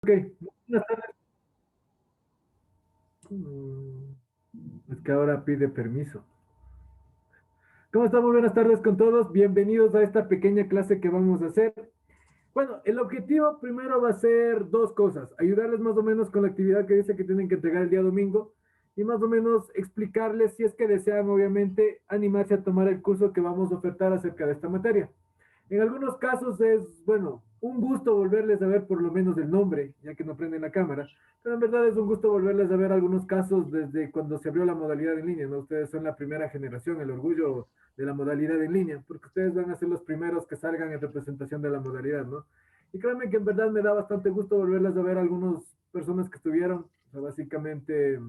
Ok, buenas tardes. Es que ahora pide permiso. ¿Cómo estamos? Buenas tardes con todos. Bienvenidos a esta pequeña clase que vamos a hacer. Bueno, el objetivo primero va a ser dos cosas. Ayudarles más o menos con la actividad que dice que tienen que entregar el día domingo y más o menos explicarles si es que desean, obviamente, animarse a tomar el curso que vamos a ofertar acerca de esta materia. En algunos casos es, bueno, un gusto volverles a ver por lo menos el nombre, ya que no prenden la cámara, pero en verdad es un gusto volverles a ver algunos casos desde cuando se abrió la modalidad en línea, ¿no? Ustedes son la primera generación, el orgullo de la modalidad en línea, porque ustedes van a ser los primeros que salgan en representación de la modalidad, ¿no? Y créanme que en verdad me da bastante gusto volverles a ver a algunas personas que estuvieron, o sea, básicamente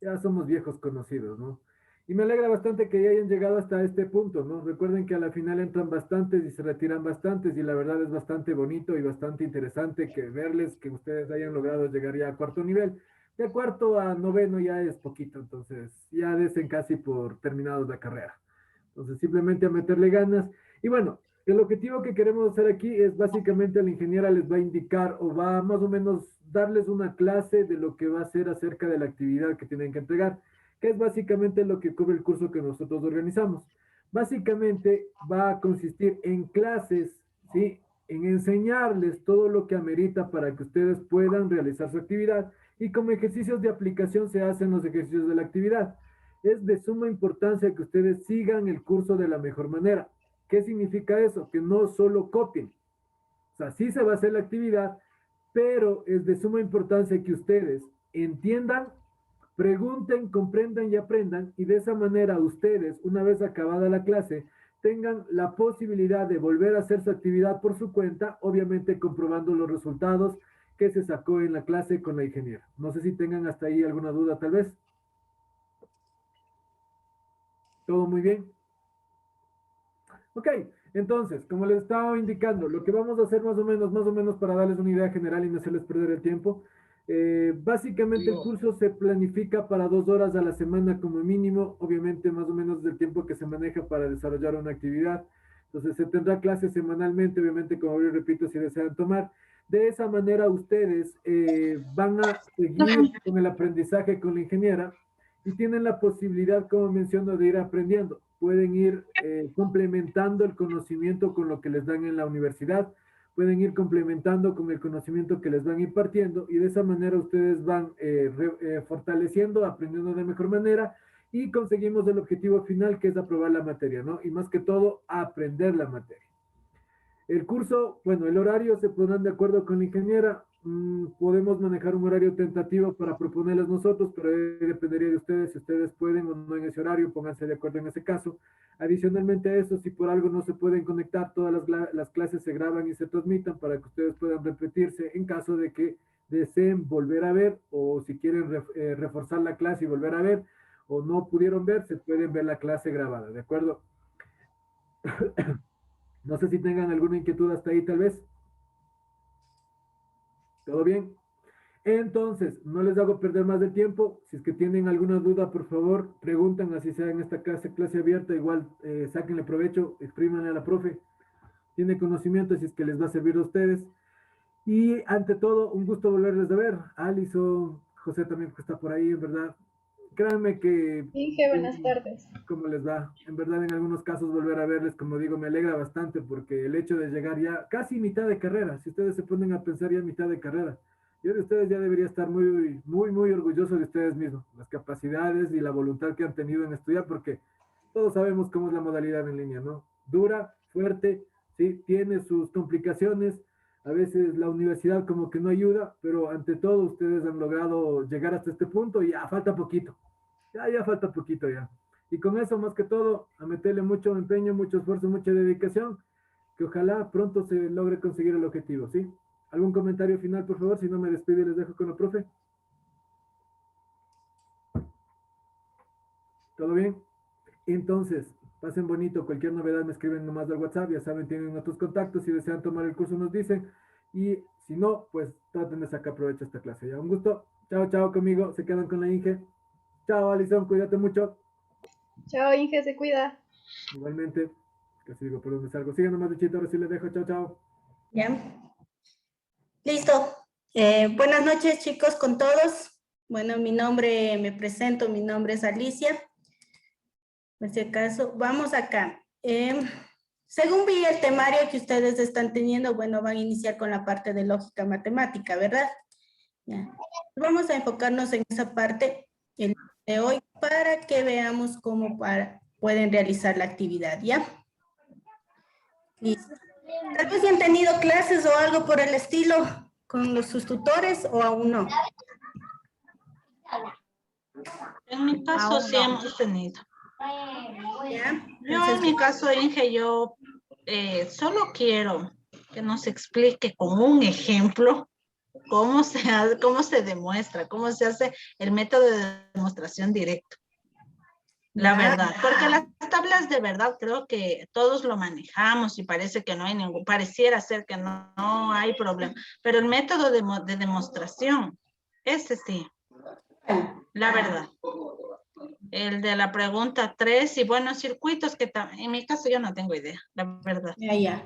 ya somos viejos conocidos, ¿no? Y me alegra bastante que ya hayan llegado hasta este punto, ¿no? Recuerden que a la final entran bastantes y se retiran bastantes y la verdad es bastante bonito y bastante interesante que verles que ustedes hayan logrado llegar ya a cuarto nivel. De cuarto a noveno ya es poquito, entonces ya desen casi por terminados la carrera. Entonces simplemente a meterle ganas. Y bueno, el objetivo que queremos hacer aquí es básicamente la ingeniera les va a indicar o va más o menos darles una clase de lo que va a ser acerca de la actividad que tienen que entregar, que es básicamente lo que cubre el curso que nosotros organizamos. Básicamente va a consistir en clases, ¿sí? En enseñarles todo lo que amerita para que ustedes puedan realizar su actividad y como ejercicios de aplicación se hacen los ejercicios de la actividad. Es de suma importancia que ustedes sigan el curso de la mejor manera. ¿Qué significa eso? Que no solo copien. O sea, sí se va a hacer la actividad, pero es de suma importancia que ustedes entiendan, pregunten, comprendan y aprendan, y de esa manera ustedes, una vez acabada la clase, tengan la posibilidad de volver a hacer su actividad por su cuenta, obviamente comprobando los resultados que se sacó en la clase con la ingeniera. No sé si tengan hasta ahí alguna duda, tal vez. ¿Todo muy bien? Ok, entonces, como les estaba indicando, lo que vamos a hacer más o menos para darles una idea general y no hacerles perder el tiempo, básicamente el curso se planifica para 2 horas a la semana como mínimo, obviamente más o menos del tiempo que se maneja para desarrollar una actividad. Entonces se tendrá clases semanalmente, obviamente como yo repito, si desean tomar. De esa manera ustedes van a seguir con el aprendizaje con la ingeniera y tienen la posibilidad, como menciono, de ir aprendiendo. Pueden ir complementando el conocimiento con lo que les dan en la universidad, pueden ir complementando con el conocimiento que les van impartiendo y de esa manera ustedes van fortaleciendo, aprendiendo de mejor manera y conseguimos el objetivo final que es aprobar la materia, ¿no? Y más que todo, aprender la materia. El curso, bueno, el horario se pondrán de acuerdo con la ingeniera. Podemos manejar un horario tentativo para proponerles nosotros, pero dependería de ustedes si ustedes pueden o no en ese horario, pónganse de acuerdo en ese caso. Adicionalmente a eso, si por algo no se pueden conectar, todas las clases se graban y se transmitan para que ustedes puedan repetirse en caso de que deseen volver a ver o si quieren reforzar la clase y volver a ver o no pudieron ver, se pueden ver la clase grabada, ¿de acuerdo? No sé si tengan alguna inquietud hasta ahí, tal vez. ¿Todo bien? Entonces, no les hago perder más de tiempo. Si es que tienen alguna duda, por favor, preguntan, así sea en esta clase abierta. Igual, sáquenle provecho, exprímanle a la profe. Tiene conocimiento, si es que les va a servir a ustedes. Y ante todo, un gusto volverles a ver. Alison, José también que está por ahí, en verdad. Créanme que, Inge, buenas tardes. ¿cómo les va? En verdad, en algunos casos volver a verles, como digo, me alegra bastante porque el hecho de llegar ya casi mitad de carrera, si ustedes se ponen a pensar ya mitad de carrera, yo de ustedes ya debería estar muy, muy, muy orgulloso de ustedes mismos, las capacidades y la voluntad que han tenido en estudiar, porque todos sabemos cómo es la modalidad en línea, ¿no? Dura, fuerte, sí, tiene sus complicaciones, a veces la universidad como que no ayuda, pero ante todo ustedes han logrado llegar hasta este punto y ya falta poquito. Ya falta poquito ya. Y con eso, más que todo, a meterle mucho empeño, mucho esfuerzo, mucha dedicación, que ojalá pronto se logre conseguir el objetivo, ¿sí? ¿Algún comentario final, por favor? Si no me despido y les dejo con la profe. ¿Todo bien? Entonces, pasen bonito. Cualquier novedad me escriben nomás al WhatsApp. Ya saben, tienen nuestros contactos. Si desean tomar el curso, nos dicen. Y si no, pues traten de sacar provecho a esta clase. Ya, un gusto. Chao, chao conmigo. Se quedan con la Inge. Chao, Alison. Cuídate mucho. Chao, Inge, se cuida. Igualmente. Casi digo por dónde salgo. Sigan nomás, Luchito. Ahora sí les dejo. Chao, chao. Ya. Listo. Buenas noches, chicos, con todos. Bueno, me presento, mi nombre es Alicia. Por si acaso, vamos acá. Según vi el temario que ustedes están teniendo, bueno, van a iniciar con la parte de lógica matemática, ¿verdad? Ya. Vamos a enfocarnos en esa parte el día de hoy para que veamos cómo pueden realizar la actividad, ¿ya? Listo. Tal vez ya han tenido clases o algo por el estilo con sus tutores o aún no. En mi caso sí hemos tenido. ¿Ya? Yo en mi caso, Inge, yo solo quiero que nos explique con un ejemplo cómo se demuestra, cómo se hace el método de demostración directo. La verdad, porque las tablas de verdad creo que todos lo manejamos y parece que no hay pareciera ser que no hay problema, pero el método de demostración, ese sí, la verdad. El de la pregunta 3 y buenos circuitos, que en mi caso yo no tengo idea, la verdad. Ya.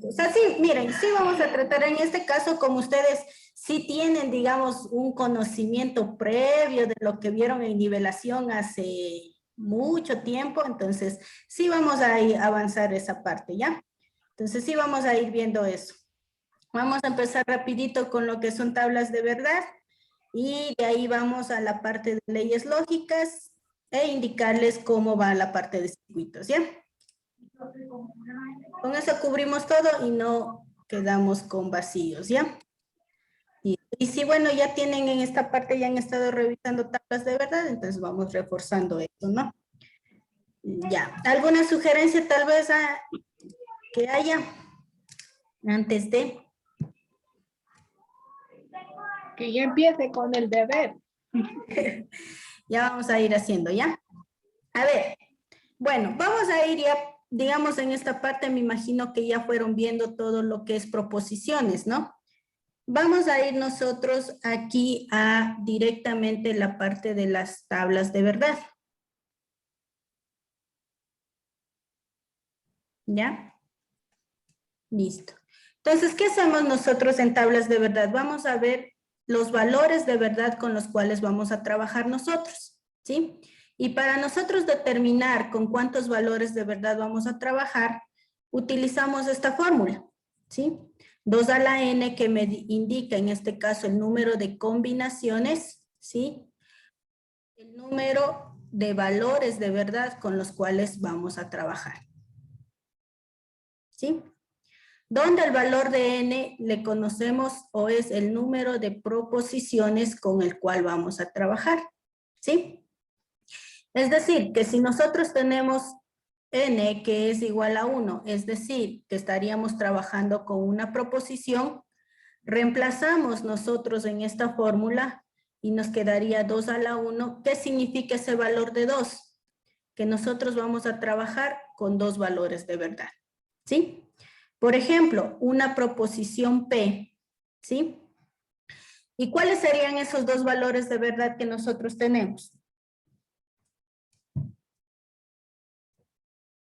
O sea, sí, miren, sí vamos a tratar en este caso, como ustedes sí tienen, digamos, un conocimiento previo de lo que vieron en nivelación hace mucho tiempo, entonces sí vamos a avanzar esa parte, ¿ya? Entonces sí vamos a ir viendo eso. Vamos a empezar rapidito con lo que son tablas de verdad y de ahí vamos a la parte de leyes lógicas e indicarles cómo va la parte de circuitos, ¿ya? Con eso cubrimos todo y no quedamos con vacíos, ¿ya? Y si, bueno, ya tienen en esta parte, ya han estado revisando tablas de verdad, entonces vamos reforzando esto, ¿no? Ya, ¿alguna sugerencia tal vez que haya antes de? Que ya empiece con el deber. Ya vamos a ir haciendo, ¿ya? A ver, bueno, vamos a ir ya, digamos, en esta parte me imagino que ya fueron viendo todo lo que es proposiciones, ¿no? Vamos a ir nosotros aquí a directamente la parte de las tablas de verdad. ¿Ya? Listo. Entonces, ¿qué hacemos nosotros en tablas de verdad? Vamos a ver los valores de verdad con los cuales vamos a trabajar nosotros, ¿sí? Y para nosotros determinar con cuántos valores de verdad vamos a trabajar, utilizamos esta fórmula, ¿sí? 2 a la n que me indica en este caso el número de combinaciones, ¿sí? El número de valores de verdad con los cuales vamos a trabajar, ¿sí? Donde el valor de n le conocemos o es el número de proposiciones con el cual vamos a trabajar, ¿sí? Es decir, que si nosotros tenemos n que es igual a 1, es decir, que estaríamos trabajando con una proposición, reemplazamos nosotros en esta fórmula y nos quedaría 2 a la 1. ¿Qué significa ese valor de 2? Que nosotros vamos a trabajar con dos valores de verdad, ¿sí? Por ejemplo, una proposición P, ¿sí? ¿Y cuáles serían esos dos valores de verdad que nosotros tenemos?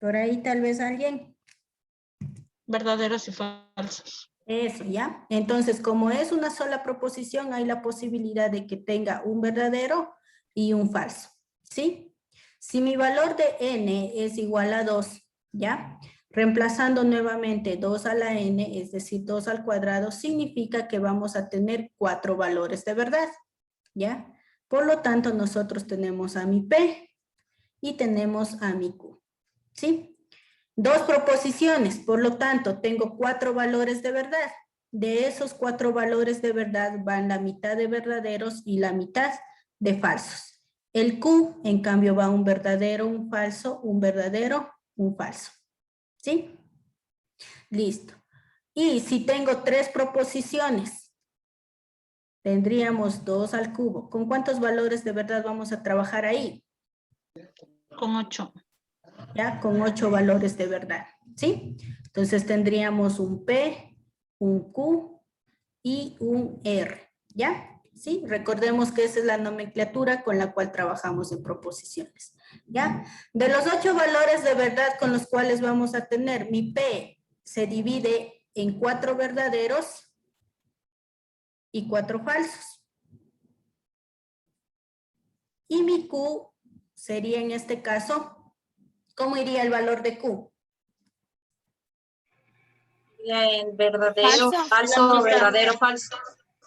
Por ahí tal vez alguien. Verdaderos y falsos. Eso, ¿ya? Entonces, como es una sola proposición, hay la posibilidad de que tenga un verdadero y un falso, ¿sí? Si mi valor de n es igual a 2, ¿ya? Reemplazando nuevamente 2 a la n, es decir, 2 al cuadrado, significa que vamos a tener 4 valores de verdad, ¿ya? Por lo tanto, nosotros tenemos a mi P y tenemos a mi Q, ¿sí? Dos proposiciones, por lo tanto, tengo 4 valores de verdad. De esos 4 valores de verdad van la mitad de verdaderos y la mitad de falsos. El Q, en cambio, va un verdadero, un falso, un verdadero, un falso. ¿Sí? Listo. Y si tengo 3 proposiciones, tendríamos 2 al cubo. ¿Con cuántos valores de verdad vamos a trabajar ahí? Con 8. ¿Ya? Con 8 valores de verdad, ¿sí? Entonces tendríamos un P, un Q y un R, ¿ya? ¿Sí? Recordemos que esa es la nomenclatura con la cual trabajamos en proposiciones, ¿ya? De los 8 valores de verdad con los cuales vamos a tener, mi P se divide en 4 verdaderos y 4 falsos. Y mi Q sería en este caso, ¿cómo iría el valor de Q? El verdadero, Falso. falso, La mitad. verdadero, falso.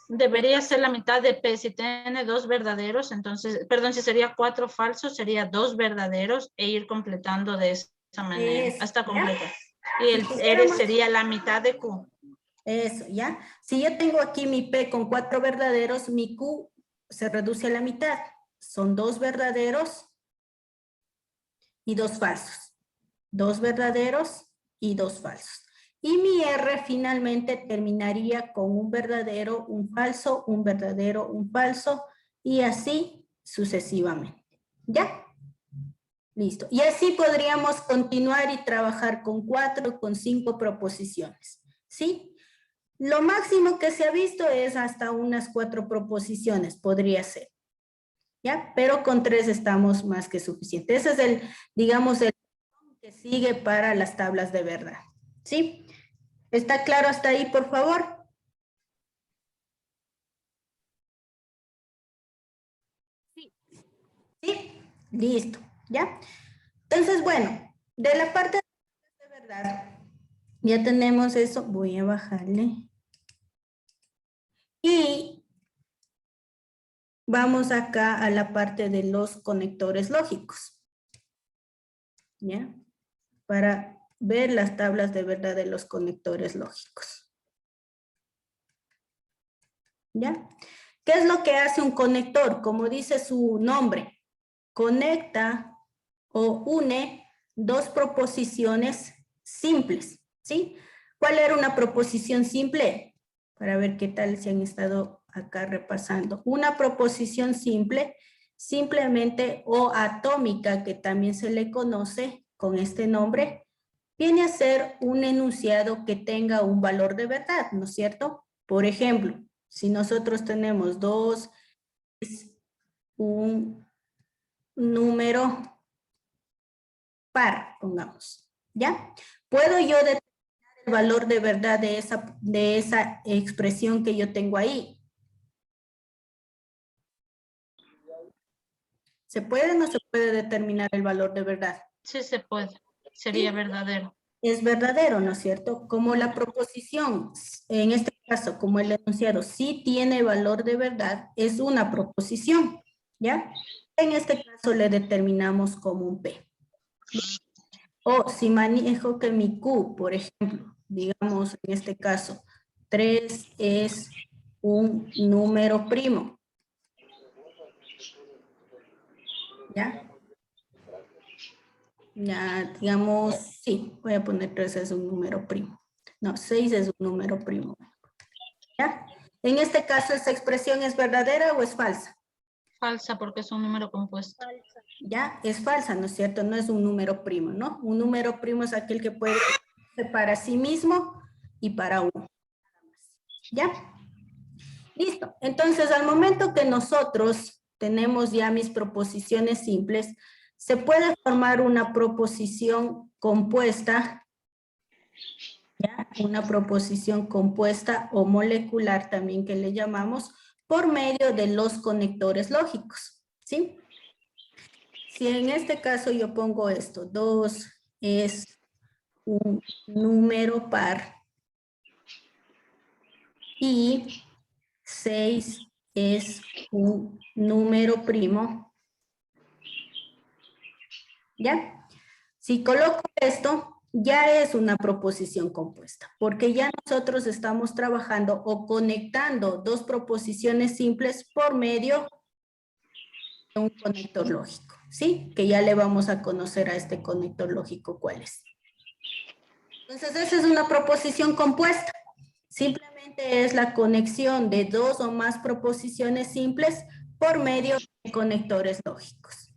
Debería ser la mitad de P. Si tiene 2 verdaderos, entonces, perdón, si sería 4 falsos, sería 2 verdaderos e ir completando de esa manera, Eso, hasta ¿ya? completa. Y el Si R quisiéramos- sería la mitad de Q. Eso, ¿ya? Si yo tengo aquí mi P con 4 verdaderos, mi Q se reduce a la mitad. Son 2 verdaderos y 2 falsos. 2 verdaderos y 2 falsos. Y mi R finalmente terminaría con un verdadero, un falso, un verdadero, un falso y así sucesivamente. ¿Ya? Listo. Y así podríamos continuar y trabajar con 4, con 5 proposiciones. ¿Sí? Lo máximo que se ha visto es hasta unas 4 proposiciones, podría ser. ¿Ya? Pero con 3 estamos más que suficientes. Ese es el, digamos, el que sigue para las tablas de verdad. ¿Sí? ¿Está claro hasta ahí, por favor? Sí. ¿Sí? Listo. ¿Ya? Entonces, bueno, de la parte de verdad, ya tenemos eso. Voy a bajarle. Y vamos acá a la parte de los conectores lógicos. ¿Ya? Para ver las tablas de verdad de los conectores lógicos. ¿Ya? ¿Qué es lo que hace un conector? Como dice su nombre, conecta o une dos proposiciones simples, ¿sí? ¿Cuál era una proposición simple? Para ver qué tal se han estado acá repasando. Una proposición simple, simplemente o atómica, que también se le conoce con este nombre, viene a ser un enunciado que tenga un valor de verdad, ¿no es cierto? Por ejemplo, si nosotros tenemos 2, es un número par, pongamos, ¿ya? ¿Puedo yo determinar el valor de verdad de esa expresión que yo tengo ahí? ¿Se puede o no se puede determinar el valor de verdad? Sí se puede. Sería Sí. verdadero. Es verdadero, ¿no es cierto? Como la proposición, en este caso, como el enunciado sí tiene valor de verdad, es una proposición, ¿ya? En este caso le determinamos como un P. O si manejo que mi Q, por ejemplo, digamos en este caso, 3 es un número primo. ¿Ya? Ya, digamos, sí, voy a poner 3 es un número primo. No, 6 es un número primo. ¿Ya? En este caso, ¿esa expresión es verdadera o es falsa? Falsa porque es un número compuesto. Ya, es falsa, ¿no es cierto? No es un número primo, ¿no? Un número primo es aquel que puede ser para sí mismo y para uno. ¿Ya? Listo. Entonces, al momento que nosotros tenemos ya mis proposiciones simples, se puede formar una proposición compuesta, ¿ya? Una proposición compuesta o molecular también que le llamamos, por medio de los conectores lógicos, ¿sí? Si en este caso yo pongo esto, 2 es un número par y 6 es un número primo, ¿ya? Si coloco esto, ya es una proposición compuesta, porque ya nosotros estamos trabajando o conectando dos proposiciones simples por medio de un conector lógico, ¿sí? Que ya le vamos a conocer a este conector lógico cuál es. Entonces, esa es una proposición compuesta. Simplemente es la conexión de dos o más proposiciones simples por medio de conectores lógicos.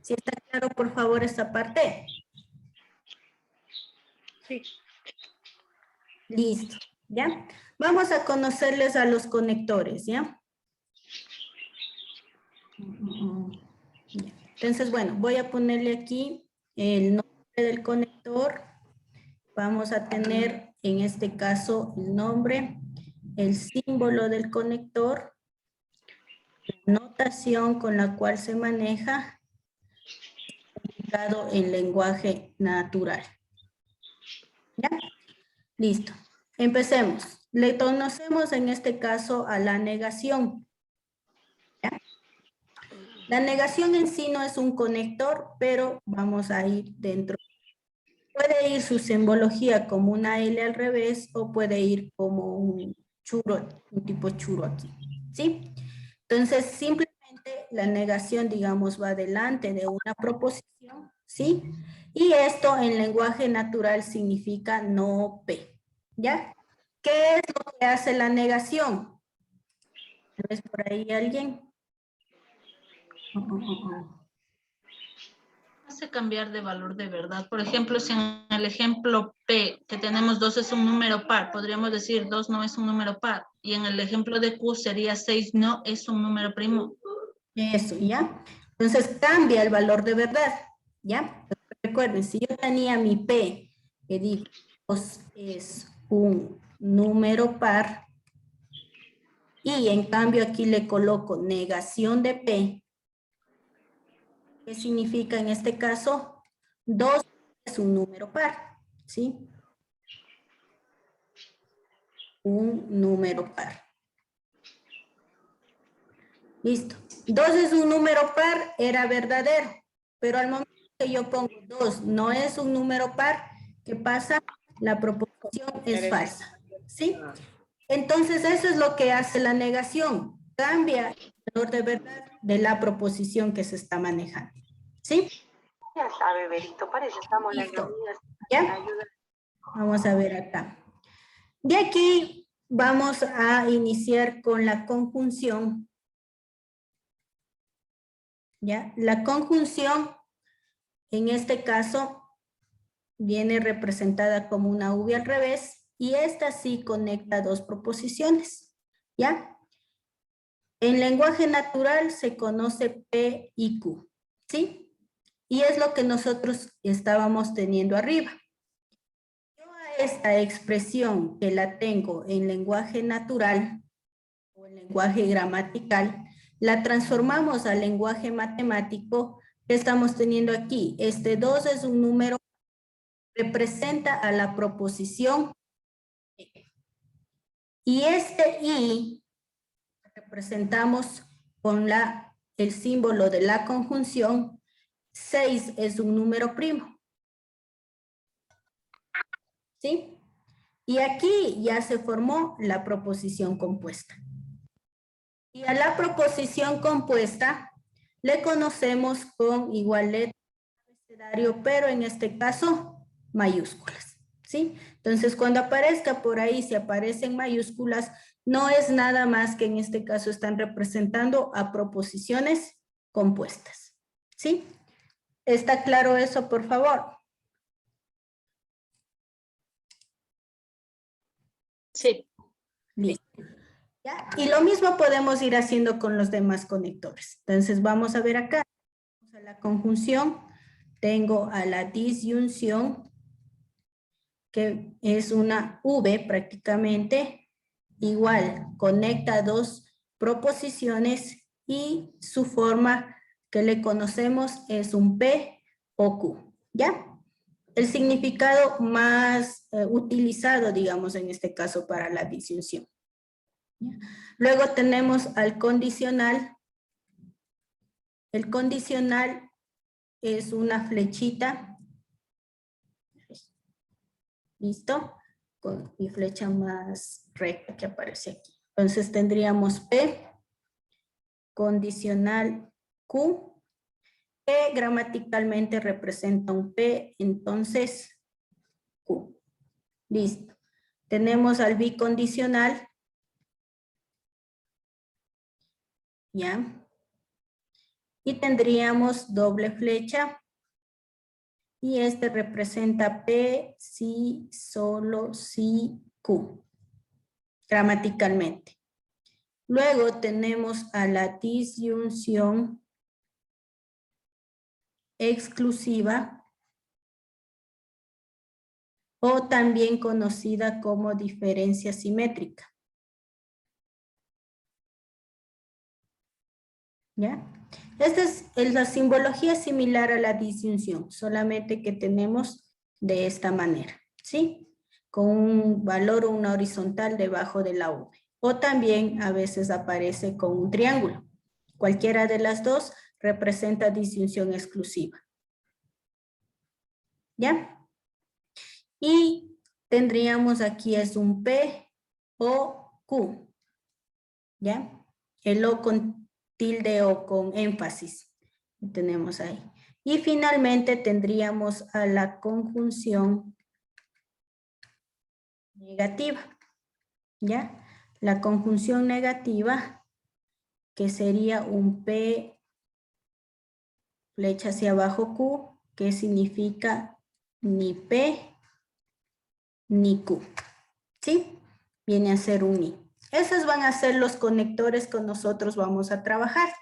¿Sí está claro, por favor, esta parte? Sí. Listo, ¿ya? Vamos a conocerles a los conectores, ¿ya? Ya. Entonces, bueno, voy a ponerle aquí el nombre del conector. Vamos a tener, en este caso, el nombre el símbolo del conector, la notación con la cual se maneja, dado en lenguaje natural. ¿Ya? Listo. Empecemos. Le conocemos en este caso a la negación. ¿Ya? La negación en sí no es un conector, pero vamos a ir dentro. Puede ir su simbología como una L al revés o puede ir como un churro, un tipo churro aquí. ¿Sí? Entonces, simplemente la negación, digamos, va delante de una proposición, ¿sí? Y esto en lenguaje natural significa no P, ¿ya? ¿Qué es lo que hace la negación? ¿Ves por ahí alguien? Hace cambiar de valor de verdad. Por ejemplo, si en el ejemplo P, que tenemos 2 es un número par, podríamos decir 2 no es un número par. Y en el ejemplo de Q sería 6 no es un número primo. Eso, ¿ya? Entonces cambia el valor de verdad, ¿ya? Recuerden, si yo tenía mi P, que digo, es un número par, y en cambio aquí le coloco negación de P, ¿qué significa en este caso? 2 es un número par, ¿sí? Un número par. Listo. 2 es un número par, era verdadero, pero al momento que yo pongo 2 no es un número par, ¿qué pasa? La proposición es falsa, ¿sí? Entonces eso es lo que hace la negación, cambia el valor de verdad de la proposición que se está manejando, ¿sí? Ya sabe, Berito, parece que estamos las Listo. amigas. ¿Ya? Vamos a ver acá. De aquí vamos a iniciar con la conjunción. ¿Ya? La conjunción, en este caso, viene representada como una V al revés y esta sí conecta dos proposiciones. ¿Ya? En lenguaje natural se conoce P y Q. ¿Sí? Y es lo que nosotros estábamos teniendo arriba. Yo a esta expresión que la tengo en lenguaje natural o en lenguaje gramatical, la transformamos al lenguaje matemático que estamos teniendo aquí. Este 2 es un número que representa a la proposición y este I representamos con el símbolo de la conjunción. 6 es un número primo. ¿Sí? Y aquí ya se formó la proposición compuesta. Y a la proposición compuesta le conocemos con igual letra de abecedario, pero en este caso mayúsculas, ¿sí? Entonces cuando aparezca por ahí, si aparecen mayúsculas, no es nada más que en este caso están representando a proposiciones compuestas, ¿sí? ¿Está claro eso, por favor? Sí. Listo. ¿Ya? Y lo mismo podemos ir haciendo con los demás conectores. Entonces vamos a ver acá. Vamos a la conjunción. Tengo a la disyunción, que es una V prácticamente. Igual, conecta dos proposiciones y su forma que le conocemos es un P o Q. ¿Ya? El significado más utilizado, digamos, en este caso para la disyunción. Luego tenemos al condicional. El condicional es una flechita. ¿Listo? Con mi flecha más recta que aparece aquí. Entonces tendríamos P, condicional Q, que gramaticalmente representa un P, entonces Q. Listo. Tenemos al bicondicional. ¿Ya? Y tendríamos doble flecha. Y este representa P, si, solo, si, Q. Gramaticalmente. Luego tenemos a la disyunción exclusiva o también conocida como diferencia simétrica. ¿Ya? Esta es la simbología similar a la disyunción, solamente que tenemos de esta manera, ¿sí? Con un valor o una horizontal debajo de la V. O también a veces aparece con un triángulo. Cualquiera de las dos representa disyunción exclusiva. ¿Ya? Y tendríamos aquí es un P o Q. ¿Ya? El O con tilde o con énfasis. Lo tenemos ahí. Y finalmente tendríamos a la conjunción negativa. ¿Ya? La conjunción negativa, que sería un P, flecha hacia abajo Q, que significa ni P ni Q. ¿Sí? Viene a ser un ni. Esos van a ser los conectores que nosotros vamos a trabajar.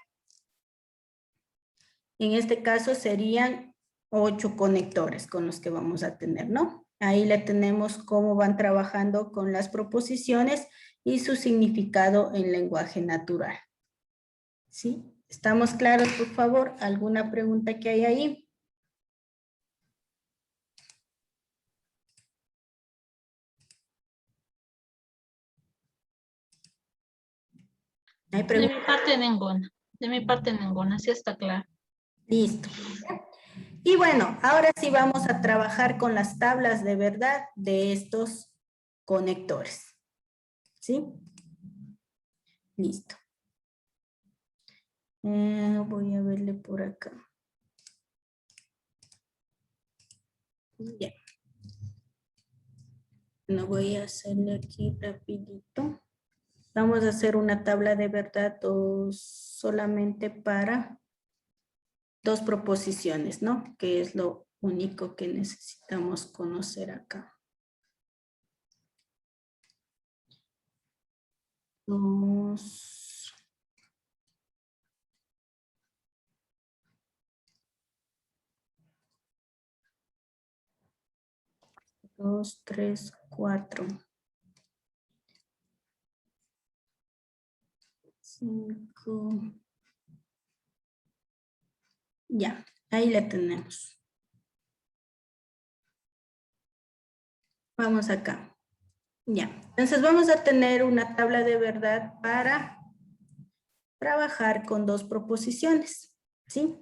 En este caso serían 8 conectores con los que vamos a tener, ¿no? Ahí le tenemos cómo van trabajando con las proposiciones y su significado en lenguaje natural. ¿Sí? ¿Estamos claros, por favor? ¿Alguna pregunta que hay ahí? ¿Hay De preguntas? mi parte ninguna. De mi parte ninguna, sí está claro. Listo. Y bueno, ahora sí vamos a trabajar con las tablas de verdad de estos conectores. ¿Sí? Listo. Voy a verle por acá. Ya. No voy a hacerle aquí rapidito. Vamos a hacer una tabla de verdad solamente para 2 proposiciones, ¿no? Que es lo único que necesitamos conocer acá. 2. 2, 3, 4. 5. Ya, ahí la tenemos. Vamos acá. Ya, entonces vamos a tener una tabla de verdad para trabajar con 2 proposiciones, ¿sí?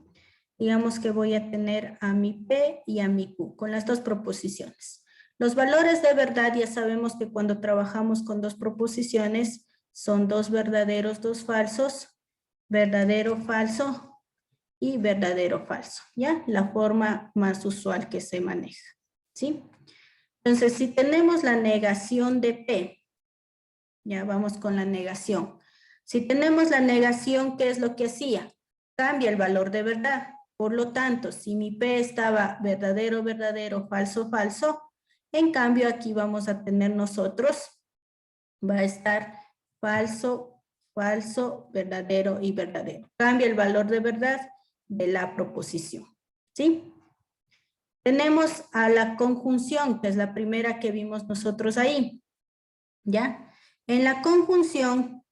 Digamos que voy a tener a mi P y a mi Q con las 2 proposiciones. Los valores de verdad ya sabemos que cuando trabajamos con 2 proposiciones son 2 verdaderos, 2 falsos, verdadero, falso y verdadero, falso, ¿ya? La forma más usual que se maneja, ¿sí? Entonces, si tenemos la negación de P, ya vamos con la negación. Si tenemos la negación, ¿qué es lo que hacía? Cambia el valor de verdad. Por lo tanto, si mi P estaba verdadero, verdadero, falso, falso, en cambio aquí vamos a tener nosotros, va a estar falso, falso, verdadero y verdadero. Cambia el valor de verdad de la proposición, ¿sí? Tenemos a la conjunción, que es la primera que vimos nosotros ahí, ¿ya? En la conjunción,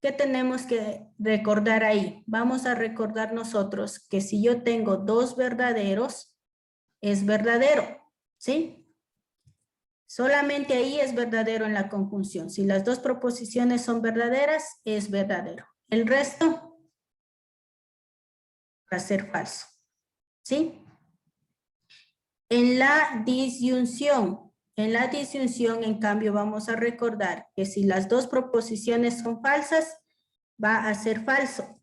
¿qué tenemos que recordar ahí? Vamos a recordar nosotros que si yo tengo 2 verdaderos, es verdadero, ¿sí? Solamente ahí es verdadero en la conjunción. Si las 2 proposiciones son verdaderas, es verdadero. El resto va a ser falso, ¿sí? En la disyunción, en cambio, vamos a recordar que si las 2 proposiciones son falsas, va a ser falso,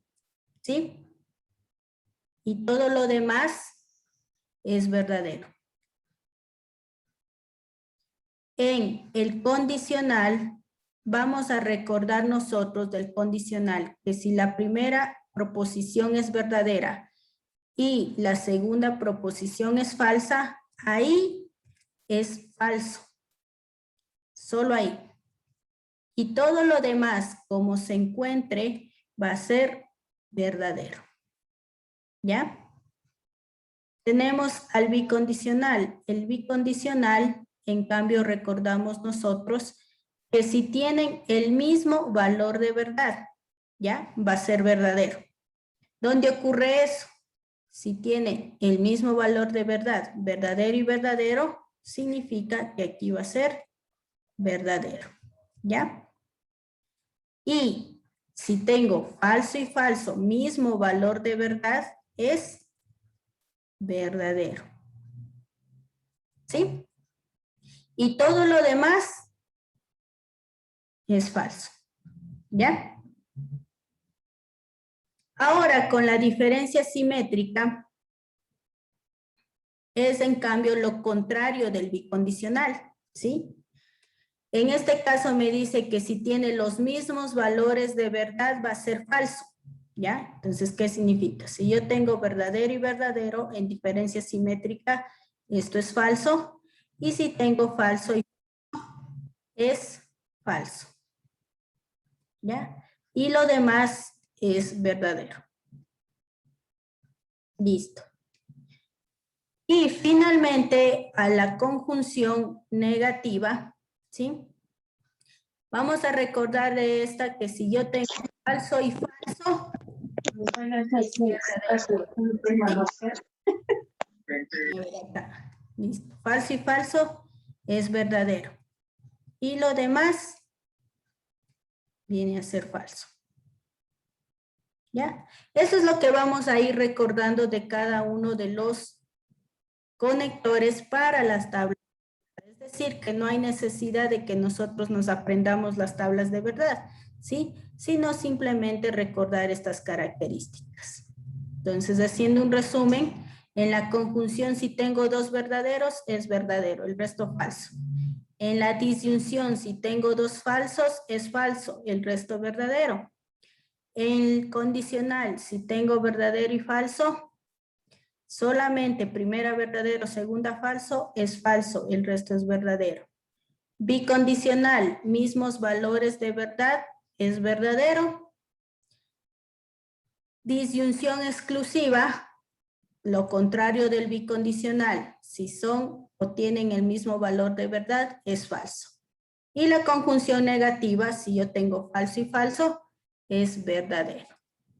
¿sí? Y todo lo demás es verdadero. En el condicional, vamos a recordar nosotros del condicional que si la primera proposición es verdadera y la segunda proposición es falsa, ahí es falso. Solo ahí. Y todo lo demás, como se encuentre, va a ser verdadero. ¿Ya? Tenemos al bicondicional. El bicondicional, en cambio, recordamos nosotros que si tienen el mismo valor de verdad, ¿ya? Va a ser verdadero. ¿Dónde ocurre eso? Si tiene el mismo valor de verdad, verdadero y verdadero, significa que aquí va a ser verdadero. ¿Ya? Y si tengo falso y falso, mismo valor de verdad, es verdadero. ¿Sí? Y todo lo demás es falso. ¿Ya? Ahora, con la diferencia simétrica, es en cambio lo contrario del bicondicional, ¿sí? En este caso me dice que si tiene los mismos valores de verdad va a ser falso, ¿ya? Entonces, ¿qué significa? Si yo tengo verdadero y verdadero en diferencia simétrica, esto es falso. Y si tengo falso y es falso, ¿ya? Y lo demás es verdadero. Listo. Y finalmente a la conjunción negativa, ¿sí? Vamos a recordar de esta que si yo tengo falso y falso, listo. Falso y falso es verdadero. Y lo demás viene a ser falso. ¿Ya? Eso es lo que vamos a ir recordando de cada uno de los conectores para las tablas. Es decir, que no hay necesidad de que nosotros nos aprendamos las tablas de verdad, ¿sí? Sino simplemente recordar estas características. Entonces, haciendo un resumen, en la conjunción si tengo dos verdaderos, es verdadero, el resto falso. En la disyunción, si tengo dos falsos, es falso, el resto verdadero. En el condicional, si tengo verdadero y falso, solamente primera verdadero, segunda falso, es falso, el resto es verdadero. Bicondicional, mismos valores de verdad, es verdadero. Disyunción exclusiva, lo contrario del bicondicional, si son o tienen el mismo valor de verdad, es falso. Y la conjunción negativa, si yo tengo falso y falso, es verdadero.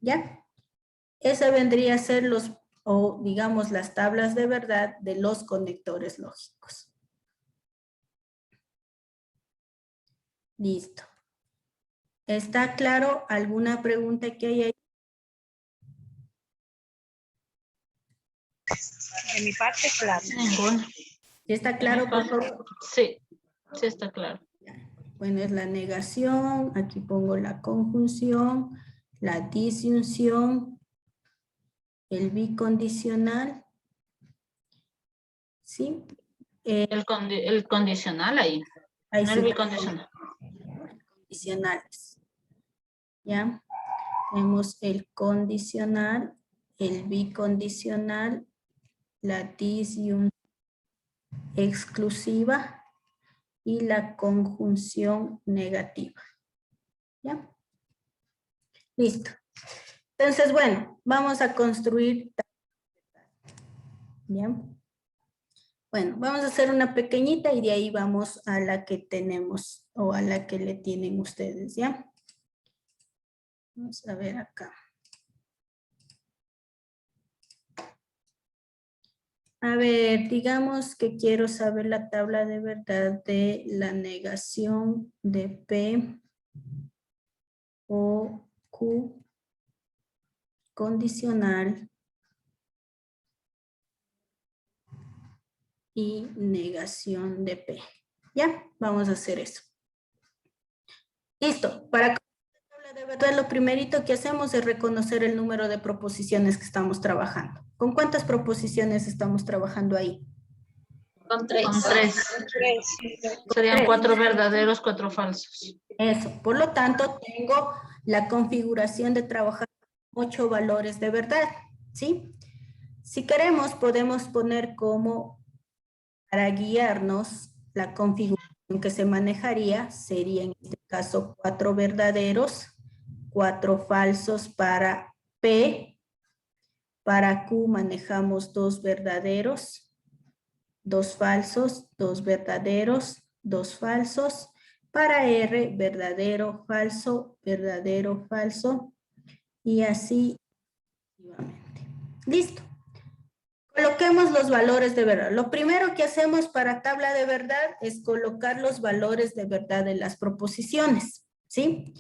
¿Ya? Esa vendría a ser los, o digamos, las tablas de verdad de los conectores lógicos. Listo. ¿Está claro alguna pregunta que hay ahí? De mi parte, claro. Ninguna. ¿Está claro, por favor? Sí, sí está claro. Bueno, es la negación, aquí pongo la conjunción, la disyunción, el bicondicional, ¿sí? El condicional ahí, Ahí no sí, el bicondicional. condicionales, ¿ya? Tenemos el condicional, el bicondicional, la disyunción exclusiva y la conjunción negativa, ¿ya? Listo. Entonces, bueno, vamos a construir, ¿ya? Bueno, vamos a hacer una pequeñita y de ahí vamos a la que tenemos o a la que le tienen ustedes, ¿ya? Vamos a ver acá. A ver, digamos que quiero saber la tabla de verdad de la negación de P o Q condicional y negación de P. ¿Ya? Vamos a hacer eso. Listo. Para la tabla de verdad, lo primerito que hacemos es reconocer el número de proposiciones que estamos trabajando. ¿Con cuántas proposiciones estamos trabajando ahí? Con tres. Serían 4 verdaderos, 4 falsos. Eso. Por lo tanto, tengo la configuración de trabajar 8 valores de verdad, ¿sí? Si queremos, podemos poner como, para guiarnos, la configuración que se manejaría sería en este caso 4 verdaderos, 4 falsos para P. Para Q manejamos 2 verdaderos, 2 falsos, 2 verdaderos, 2 falsos. Para R, verdadero, falso, y así Listo. Coloquemos los valores de verdad. Lo primero que hacemos para tabla de verdad es colocar los valores de verdad de las proposiciones, ¿sí?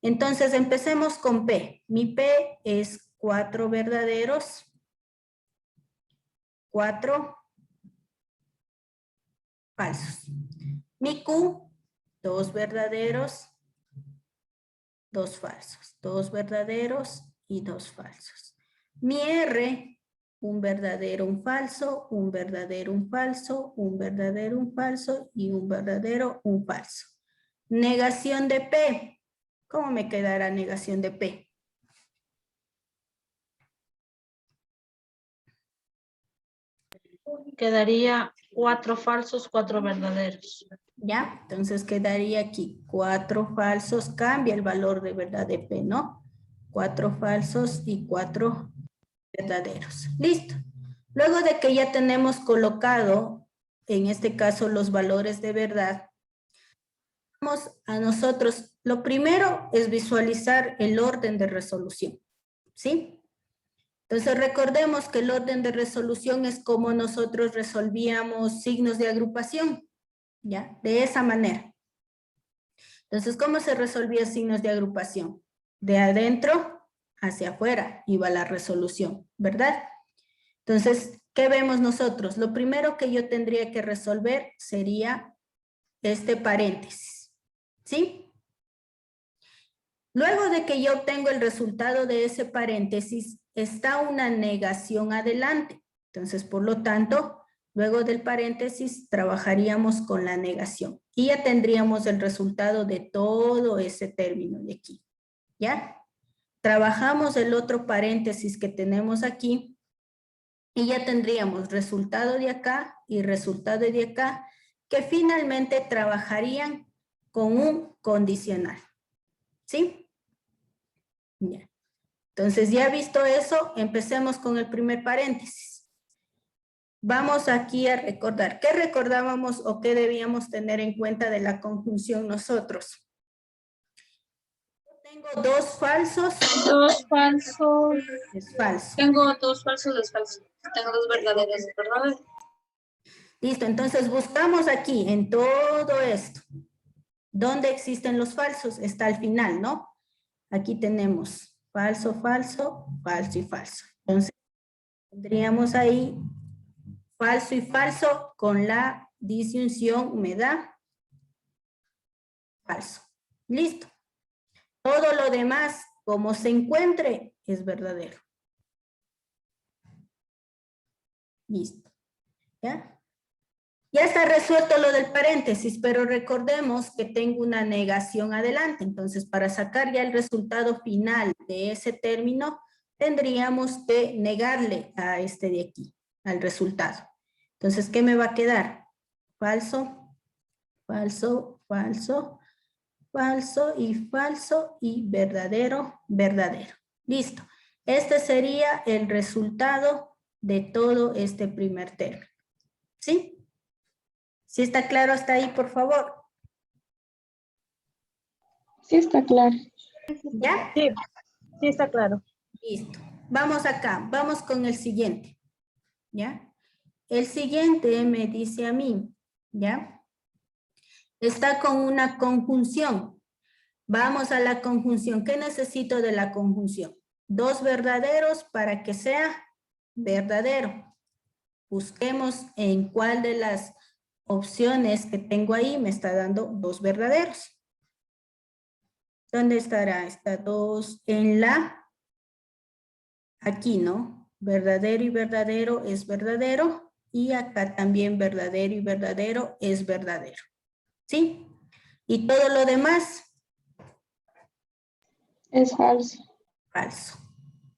Entonces empecemos con P. Mi P es 4 verdaderos, 4 falsos. Mi Q, 2 verdaderos, 2 falsos. 2 verdaderos y 2 falsos. Mi R, un verdadero, un falso, un verdadero, un falso, un verdadero, un falso y un verdadero, un falso. Negación de P. ¿Cómo me quedará negación de P? Quedaría 4 falsos, 4 verdaderos. ¿Ya? Entonces quedaría aquí 4 falsos, cambia el valor de verdad de P, ¿no? 4 falsos y 4 verdaderos. Listo. Luego de que ya tenemos colocado, en este caso, los valores de verdad, vamos a nosotros, lo primero es visualizar el orden de resolución, ¿sí? Entonces recordemos que el orden de resolución es como nosotros resolvíamos signos de agrupación, ¿ya? De esa manera. Entonces, ¿cómo se resolvía signos de agrupación? De adentro hacia afuera iba la resolución, ¿verdad? Entonces, ¿qué vemos nosotros? Lo primero que yo tendría que resolver sería este paréntesis, ¿sí? Luego de que yo obtengo el resultado de ese paréntesis, está una negación adelante. Entonces, por lo tanto, luego del paréntesis, trabajaríamos con la negación. Y ya tendríamos el resultado de todo ese término de aquí, ¿ya? Trabajamos el otro paréntesis que tenemos aquí y ya tendríamos resultado de acá y resultado de acá, que finalmente trabajarían con un condicional, ¿sí? Ya. Entonces, ya visto eso, empecemos con el primer paréntesis. Vamos aquí a recordar. ¿Qué recordábamos o qué debíamos tener en cuenta de la conjunción nosotros? Tengo 2 falsos. 2 falsos. Es falso. Tengo 2 falsos, 2 falsos. Tengo 2 verdaderos, ¿verdad? Listo, entonces buscamos aquí en todo esto. ¿Dónde existen los falsos? Está al final, ¿no? Aquí tenemos falso, falso, falso y falso. Entonces, tendríamos ahí falso y falso con la disyunción me da falso. Listo. Todo lo demás, como se encuentre, es verdadero. Listo. ¿Ya? Ya está resuelto lo del paréntesis, pero recordemos que tengo una negación adelante. Entonces, para sacar ya el resultado final de ese término, tendríamos que negarle a este de aquí, al resultado. Entonces, ¿qué me va a quedar? Falso, falso, falso, falso y verdadero, verdadero. Listo. Este sería el resultado de todo este primer término. ¿Sí? ¿Sí está claro hasta ahí, por favor? Sí, está claro. ¿Ya? Sí, sí está claro. Listo. Vamos acá, vamos con el siguiente. ¿Ya? El siguiente me dice a mí, ¿ya? Está con una conjunción. Vamos a la conjunción. ¿Qué necesito de la conjunción? 2 verdaderos para que sea verdadero. Busquemos en cuál de las opciones que tengo ahí me está dando 2 verdaderos. ¿Dónde estará? Está 2 en la, aquí, ¿no? Verdadero y verdadero es verdadero. Y acá también verdadero y verdadero es verdadero. ¿Sí? Y todo lo demás Es falso. falso.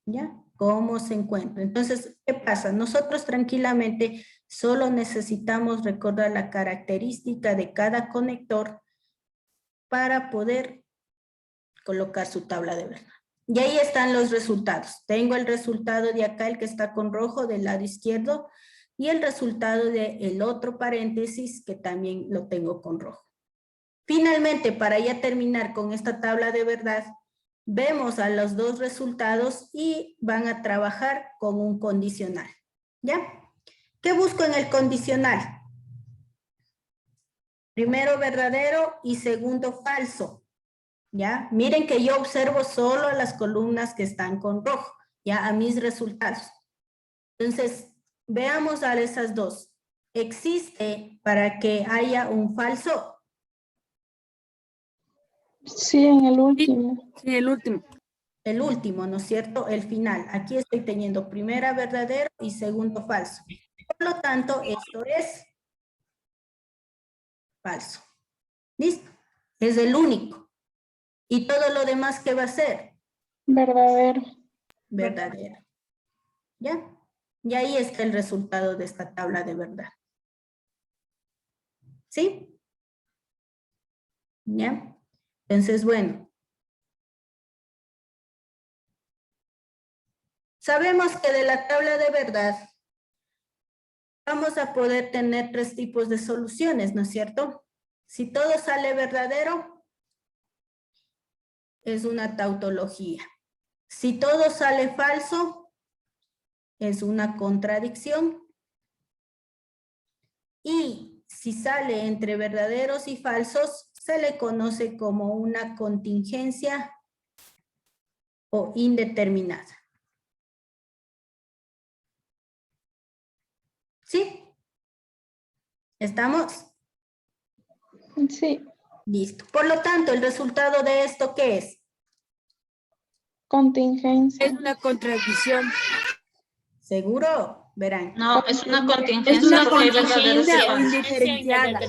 ¿Ya? ¿Cómo se encuentra? Entonces, ¿qué pasa? Nosotros tranquilamente solo necesitamos recordar la característica de cada conector para poder colocar su tabla de verdad. Y ahí están los resultados. Tengo el resultado de acá, el que está con rojo del lado izquierdo, y el resultado del otro paréntesis que también lo tengo con rojo. Finalmente, para ya terminar con esta tabla de verdad, vemos a los dos resultados y van a trabajar con un condicional. ¿Ya? ¿Qué busco en el condicional? Primero verdadero y segundo falso. ¿Ya? Miren que yo observo solo las columnas que están con rojo, ya a mis resultados. Entonces, veamos a esas dos. ¿Existe para que haya un falso? Sí, en el último. Sí, el último. El último, ¿no es cierto? El final. Aquí estoy teniendo primera verdadero y segundo falso. Por lo tanto, esto es falso. ¿Listo? Es el único. ¿Y todo lo demás qué va a ser? Verdadero. Verdadero. ¿Ya? Y ahí está el resultado de esta tabla de verdad. ¿Sí? ¿Ya? Entonces, bueno. Sabemos que de la tabla de verdad vamos a poder tener tres tipos de soluciones, ¿no es cierto? Si todo sale verdadero, es una tautología. Si todo sale falso, es una contradicción. Y si sale entre verdaderos y falsos, se le conoce como una contingencia o indeterminada. ¿Sí? ¿Estamos? Sí. Listo. Por lo tanto, ¿el resultado de esto qué es? Contingencia. Es una contradicción. ¿Seguro? Verán. No, es una Es contingencia una porque hay verdaderos y contingencia o falsos. indiferenciada.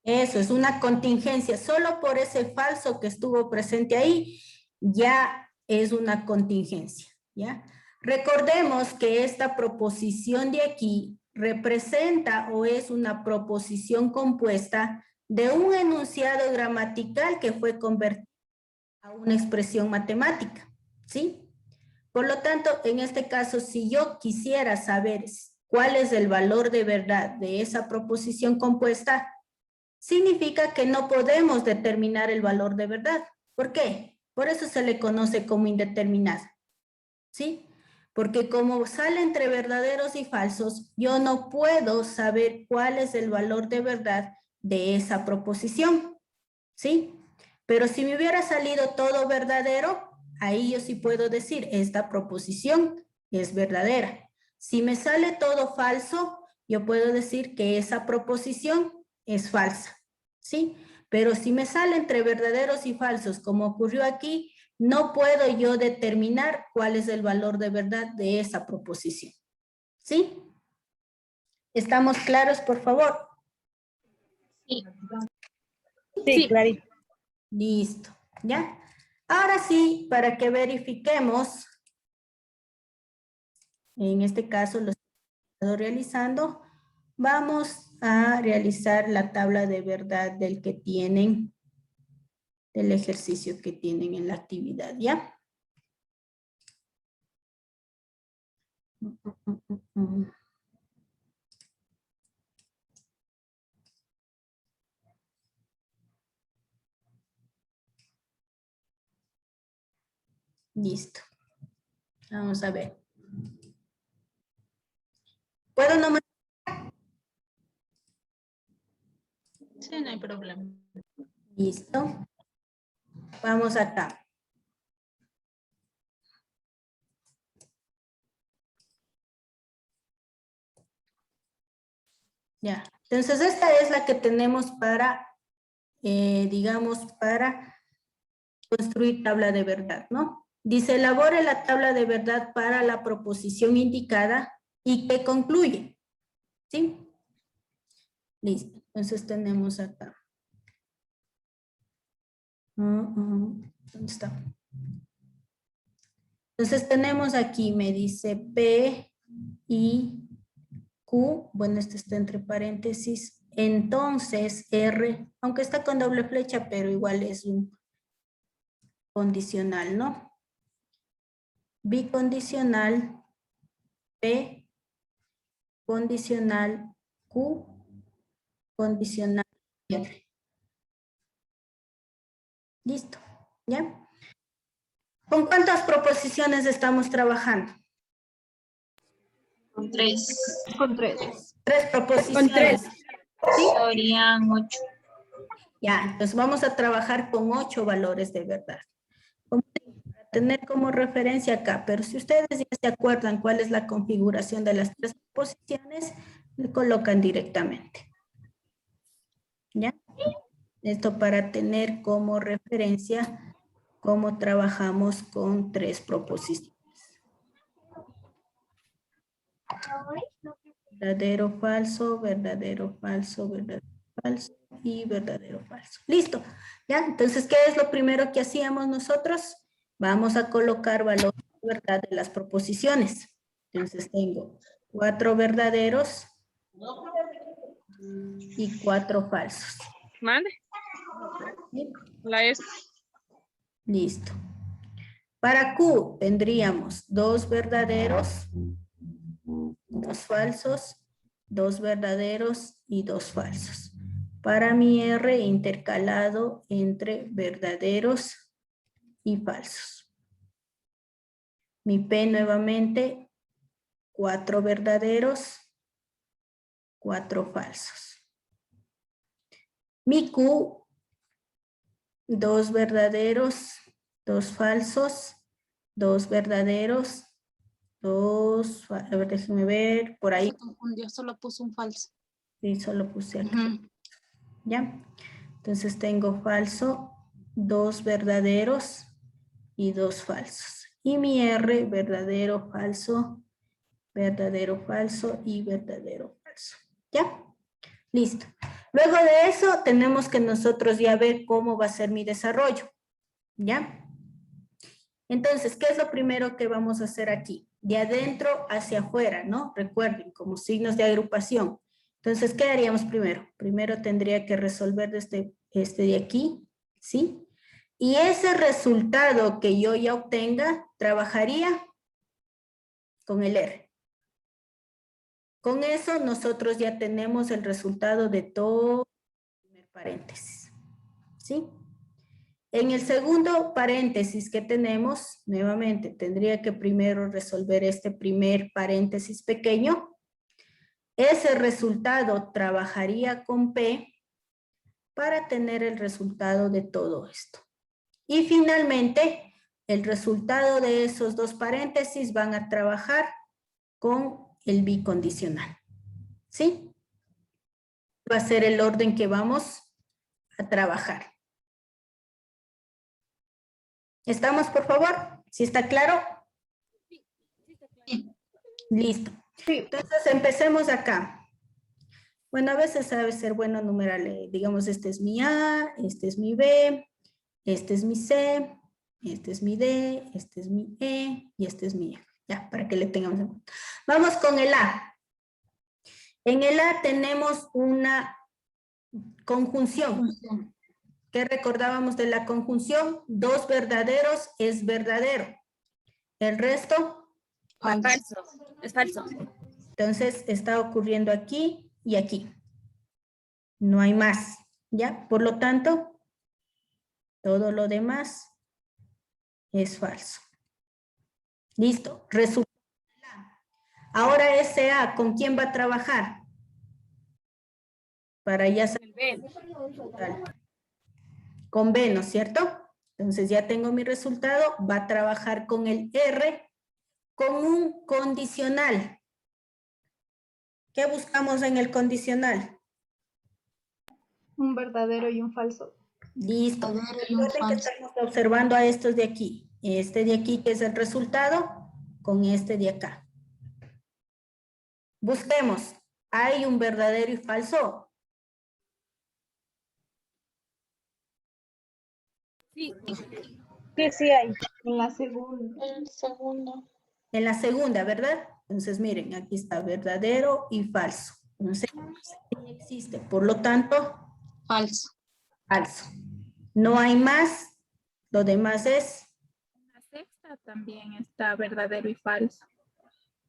Eso, es una contingencia. Solo por ese falso que estuvo presente ahí, ya es una contingencia, ¿ya? Recordemos que esta proposición de aquí representa o es una proposición compuesta de un enunciado gramatical que fue convertido a una expresión matemática, ¿sí? Por lo tanto, en este caso, si yo quisiera saber cuál es el valor de verdad de esa proposición compuesta, significa que no podemos determinar el valor de verdad. ¿Por qué? Por eso se le conoce como indeterminada, ¿sí? Porque como sale entre verdaderos y falsos, yo no puedo saber cuál es el valor de verdad de esa proposición, ¿sí? Pero si me hubiera salido todo verdadero, ahí yo sí puedo decir, esta proposición es verdadera. Si me sale todo falso, yo puedo decir que esa proposición es falsa, ¿sí? Pero si me sale entre verdaderos y falsos, como ocurrió aquí, no puedo yo determinar cuál es el valor de verdad de esa proposición, ¿sí? ¿Estamos claros, por favor? Sí, clarito. Listo, ¿ya? Ahora sí, para que verifiquemos, en este caso lo estoy realizando, vamos a realizar la tabla de verdad del que tienen, del ejercicio que tienen en la actividad, ¿ya? Listo. Vamos a ver. ¿Puedo nomás? Sí, no hay problema. Listo. Vamos acá. Ya. Entonces, esta es la que tenemos para, digamos, para construir tabla de verdad, ¿no? Dice, elabore la tabla de verdad para la proposición indicada y que concluye. ¿Sí? Listo. Entonces tenemos acá. ¿Dónde está? Entonces tenemos aquí, me dice P y Q. Bueno, este está entre paréntesis. Entonces R, aunque está con doble flecha, pero igual es un condicional, ¿no? Bicondicional P, condicional Q, condicional R. Listo, ¿ya? ¿Con cuántas proposiciones estamos trabajando? Con 3. Con 3. 3 proposiciones. Con 3. ¿Sí? Serían 8. Ya, entonces vamos a trabajar con 8 valores de verdad. Para tener como referencia acá, pero si ustedes ya se acuerdan cuál es la configuración de las 3 proposiciones, le colocan directamente. ¿Ya? Esto para tener como referencia cómo trabajamos con 3 proposiciones. Verdadero, falso, verdadero, falso, verdadero, falso y verdadero, falso. Listo. ¿Ya? Entonces, ¿qué es lo primero que hacíamos nosotros? Vamos a colocar valor de verdad de las proposiciones. Entonces, tengo 4 verdaderos y 4 falsos. ¿Mande? ¿Sí? La es. Listo. Para Q tendríamos 2 verdaderos, 2 falsos, 2 verdaderos y 2 falsos. Para mi R intercalado entre verdaderos y falsos. Mi P nuevamente 4 verdaderos, 4 falsos. Mi Q 2 verdaderos, 2 falsos, 2 verdaderos, 2, a ver, déjenme ver, por ahí. Se confundió, solo puso un falso. Sí, solo puse aquí. ¿Ya? Entonces tengo falso, 2 verdaderos y 2 falsos. Y mi R, verdadero, falso y verdadero, falso. ¿Ya? Listo. Luego de eso, tenemos que nosotros ya ver cómo va a ser mi desarrollo. ¿Ya? Entonces, ¿qué es lo primero que vamos a hacer aquí? De adentro hacia afuera, ¿no? Recuerden, como signos de agrupación. Entonces, ¿qué haríamos primero? Primero tendría que resolver desde este de aquí, ¿sí? Y ese resultado que yo ya obtenga, trabajaría con el R. Con eso nosotros ya tenemos el resultado de todo el primer paréntesis, ¿sí? En el segundo paréntesis que tenemos, nuevamente tendría que primero resolver este primer paréntesis pequeño. Ese resultado trabajaría con P para tener el resultado de todo esto. Y finalmente, el resultado de esos 2 paréntesis van a trabajar con el bicondicional. ¿Sí? Va a ser el orden que vamos a trabajar. ¿Estamos, por favor? ¿Sí está claro? Sí. Listo. Entonces, empecemos acá. Bueno, a veces sabe ser bueno numerar, digamos, este es mi A, este es mi B, este es mi C, este es mi D, este es mi E y este es mi F. Ya, para que le tengamos en cuenta. Vamos con el A. En el A tenemos una conjunción. ¿Qué recordábamos de la conjunción? 2 verdaderos es verdadero. El resto, Falso. Es falso. entonces está ocurriendo aquí y aquí. No hay más, ¿ya? Por lo tanto, todo lo demás es falso. Listo. Resultado. Ahora ese A, ¿con quién va a trabajar? Para ya saber. Con B, ¿no es cierto? Entonces ya tengo mi resultado. Va a trabajar con el R con un condicional. ¿Qué buscamos en el condicional? Un verdadero y un falso. Listo. Recuerden que estamos observando a estos de aquí. Este de aquí que es el resultado con este de acá. Busquemos. ¿Hay un verdadero y falso? Sí. Sí hay. En la segunda. En el segundo. En la segunda, ¿verdad? Entonces miren, aquí está verdadero y falso. Entonces, existe. Por lo tanto, Falso. falso. No hay más. Lo demás es... La sexta también está verdadero y falso.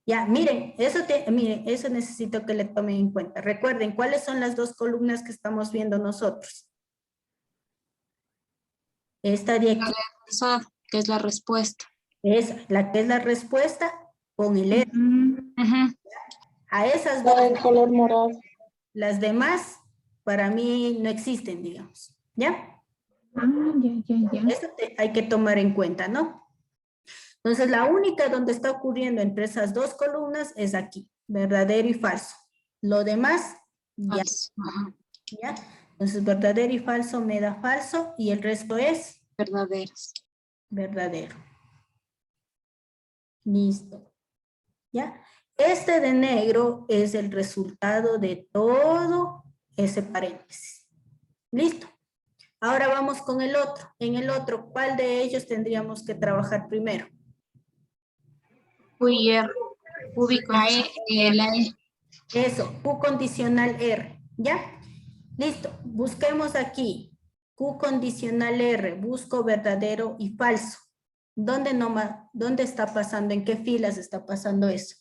Ya, miren, eso necesito que le tomen en cuenta. Recuerden, ¿cuáles son las 2 columnas que estamos viendo nosotros? Esta de aquí que es la respuesta. Es la que es la respuesta con el R. Ujú. A esas La dos, del color morado. las demás, para mí no existen, digamos. ¿Ya? Ya. Eso hay que tomar en cuenta, ¿no? Entonces, la única donde está ocurriendo entre esas dos columnas es aquí, verdadero y falso. Lo demás, ya. Falso. Ajá. ¿Ya? Entonces, verdadero y falso me da falso y el resto es Verdaderas. verdadero. Listo. ¿Ya? Este de negro es el resultado de todo ese paréntesis. Listo. Ahora vamos con el otro. En el otro, ¿cuál de ellos tendríamos que trabajar primero? Q y R. La E. Eso, Q condicional R. ¿Ya? Listo. Busquemos aquí. Q condicional R. Busco verdadero y falso. ¿Dónde está pasando? ¿En qué filas está pasando eso?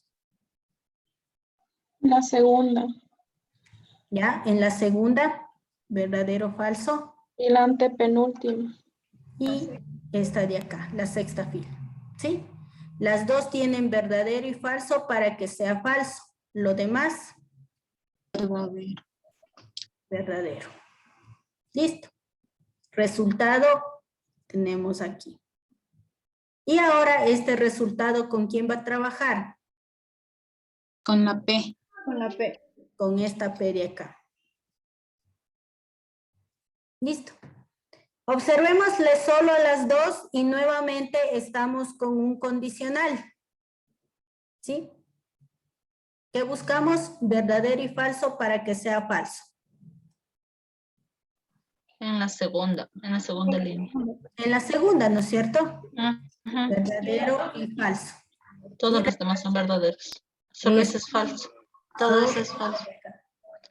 La segunda. ¿Ya? En la segunda, verdadero, falso. Y la antepenúltima. Y esta de acá, la sexta fila. ¿Sí? Las dos tienen verdadero y falso para que sea falso. Lo demás, Verdadero. verdadero. Listo. Resultado tenemos aquí. Y ahora este resultado, ¿con quién va a trabajar? Con la P. Con la P. Con esta P de acá. Listo. Observémosle solo a las dos y nuevamente estamos con un condicional. ¿Sí? ¿Qué buscamos? Verdadero y falso para que sea falso. En la segunda línea. En la segunda, ¿no es cierto? Ajá. Verdadero y falso. Todos los demás son verdaderos. Solo ese es falso. Todo eso es falso.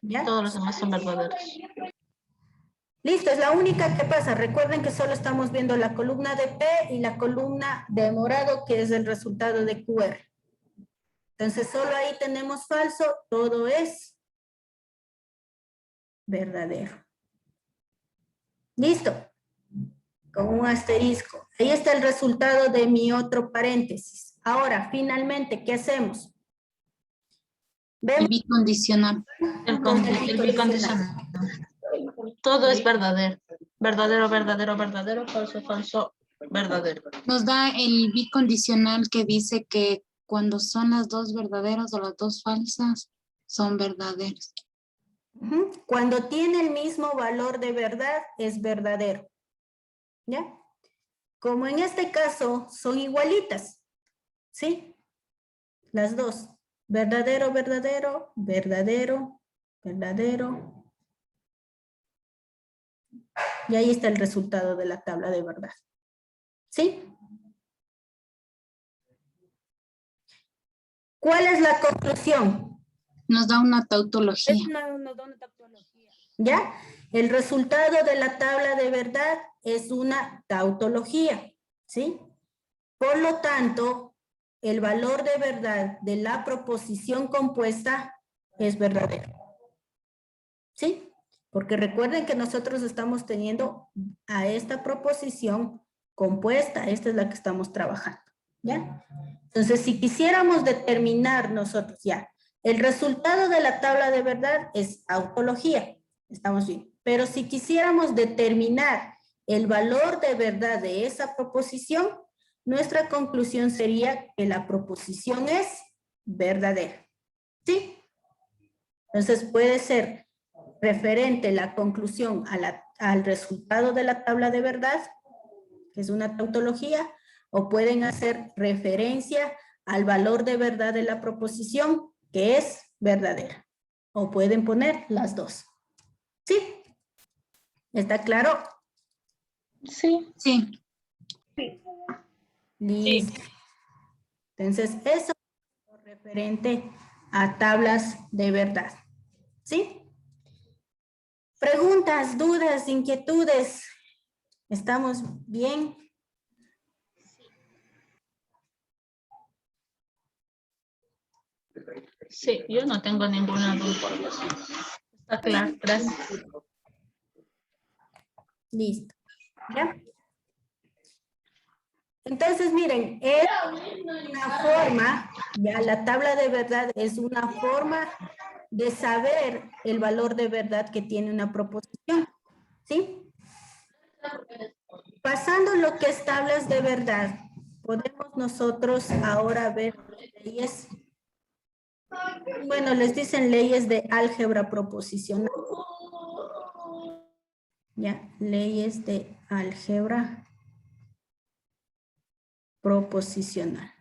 ¿Ya? Todos los demás son verdaderos. Listo, es la única que pasa. Recuerden que solo estamos viendo la columna de P y la columna de morado, que es el resultado de QR. Entonces, solo ahí tenemos falso, todo es verdadero. Listo. Con un asterisco. Ahí está el resultado de mi otro paréntesis. Ahora, finalmente, ¿qué hacemos? El bicondicional. El bicondicional. Todo es verdadero. Verdadero, verdadero, verdadero, falso, falso, verdadero. Nos da el bicondicional que dice que cuando son las dos verdaderas o las dos falsas, son verdaderas. Cuando tiene el mismo valor de verdad, es verdadero. ¿Ya? Como en este caso son igualitas. ¿Sí? Las dos. Verdadero, verdadero, verdadero, verdadero. Y ahí está el resultado de la tabla de verdad. ¿Sí? ¿Cuál es la conclusión? Nos da una tautología. ¿Ya? El resultado de la tabla de verdad es una tautología. ¿Sí? Por lo tanto, el valor de verdad de la proposición compuesta es verdadero. ¿Sí? Porque recuerden que nosotros estamos teniendo a esta proposición compuesta. Esta es la que estamos trabajando. ¿Ya? Entonces, si quisiéramos determinar nosotros ya, el resultado de la tabla de verdad es tautología. Estamos bien. Pero si quisiéramos determinar el valor de verdad de esa proposición, nuestra conclusión sería que la proposición es verdadera. ¿Sí? Entonces puede ser referente la conclusión al resultado de la tabla de verdad, que es una tautología, o pueden hacer referencia al valor de verdad de la proposición, que es verdadera. O pueden poner las dos. ¿Sí? ¿Está claro? Sí. Sí. Listo. Entonces, eso es referente a tablas de verdad. ¿Sí? Preguntas, dudas, inquietudes. ¿Estamos bien? Sí, yo no tengo ninguna duda. Está claro, gracias. Listo. ¿Ya? Entonces, miren, es una forma, ya la tabla de verdad es una forma de saber el valor de verdad que tiene una proposición, ¿sí? Pasando lo que es tablas de verdad, podemos nosotros ahora ver leyes. Bueno, les dicen leyes de álgebra proposicional. Ya, leyes de álgebra proposicional.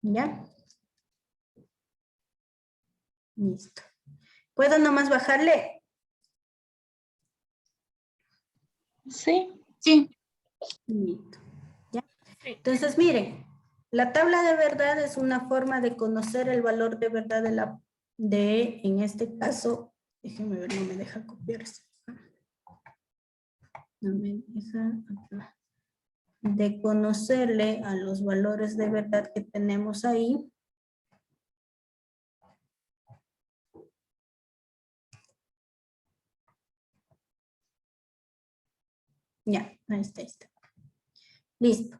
¿Ya? Listo. ¿Puedo nomás bajarle? Sí. Sí. Listo. ¿Ya? Entonces, miren, la tabla de verdad es una forma de conocer el valor de verdad en este caso, déjenme ver, no me deja copiar eso. No me deja acá. De conocerle a los valores de verdad que tenemos ahí. Ya, ahí está. Listo.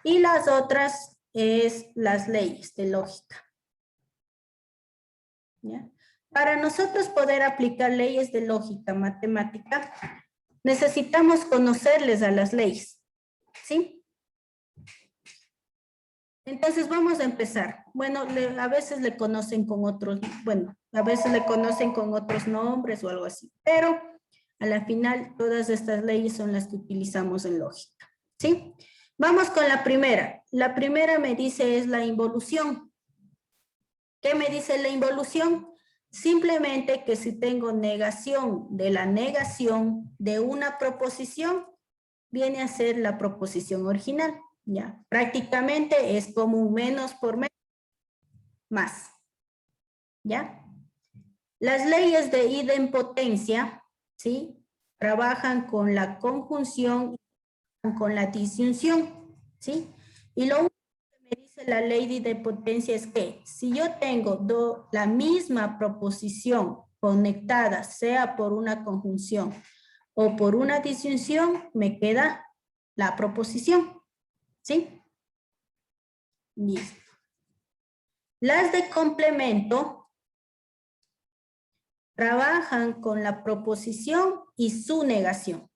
Y las otras es las leyes de lógica. ¿Ya? Para nosotros poder aplicar leyes de lógica matemática, necesitamos conocerles a las leyes. ¿Sí? Entonces vamos a empezar. Bueno, a veces le conocen con otros, bueno, a veces le conocen con otros nombres o algo así, pero a la final todas estas leyes son las que utilizamos en lógica. ¿Sí? Vamos con la primera. La primera me dice es la involución. ¿Qué me dice la involución? Simplemente que si tengo negación de la negación de una proposición, viene a ser la proposición original. Ya, prácticamente es como un menos por menos más. ¿Ya? Las leyes de idempotencia, ¿sí? Trabajan con la conjunción y con la disyunción, ¿sí? Y lo único que me dice la ley de idempotencia es que si yo tengo la misma proposición conectada, sea por una conjunción o por una disyunción, me queda la proposición. ¿Sí? Listo. Las de complemento trabajan con la proposición y su negación.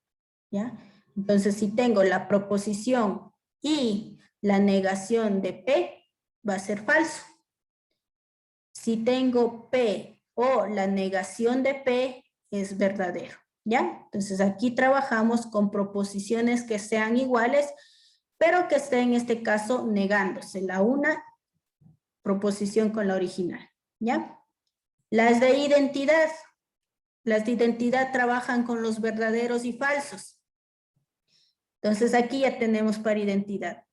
¿Ya? Entonces, si tengo la proposición y la negación de P, va a ser falso. Si tengo P o la negación de P, es verdadero. ¿Ya? Entonces, aquí trabajamos con proposiciones que sean iguales, pero que esté en este caso negándose la una proposición con la original, ¿ya? Las de identidad trabajan con los verdaderos y falsos. Entonces aquí ya tenemos para identidad.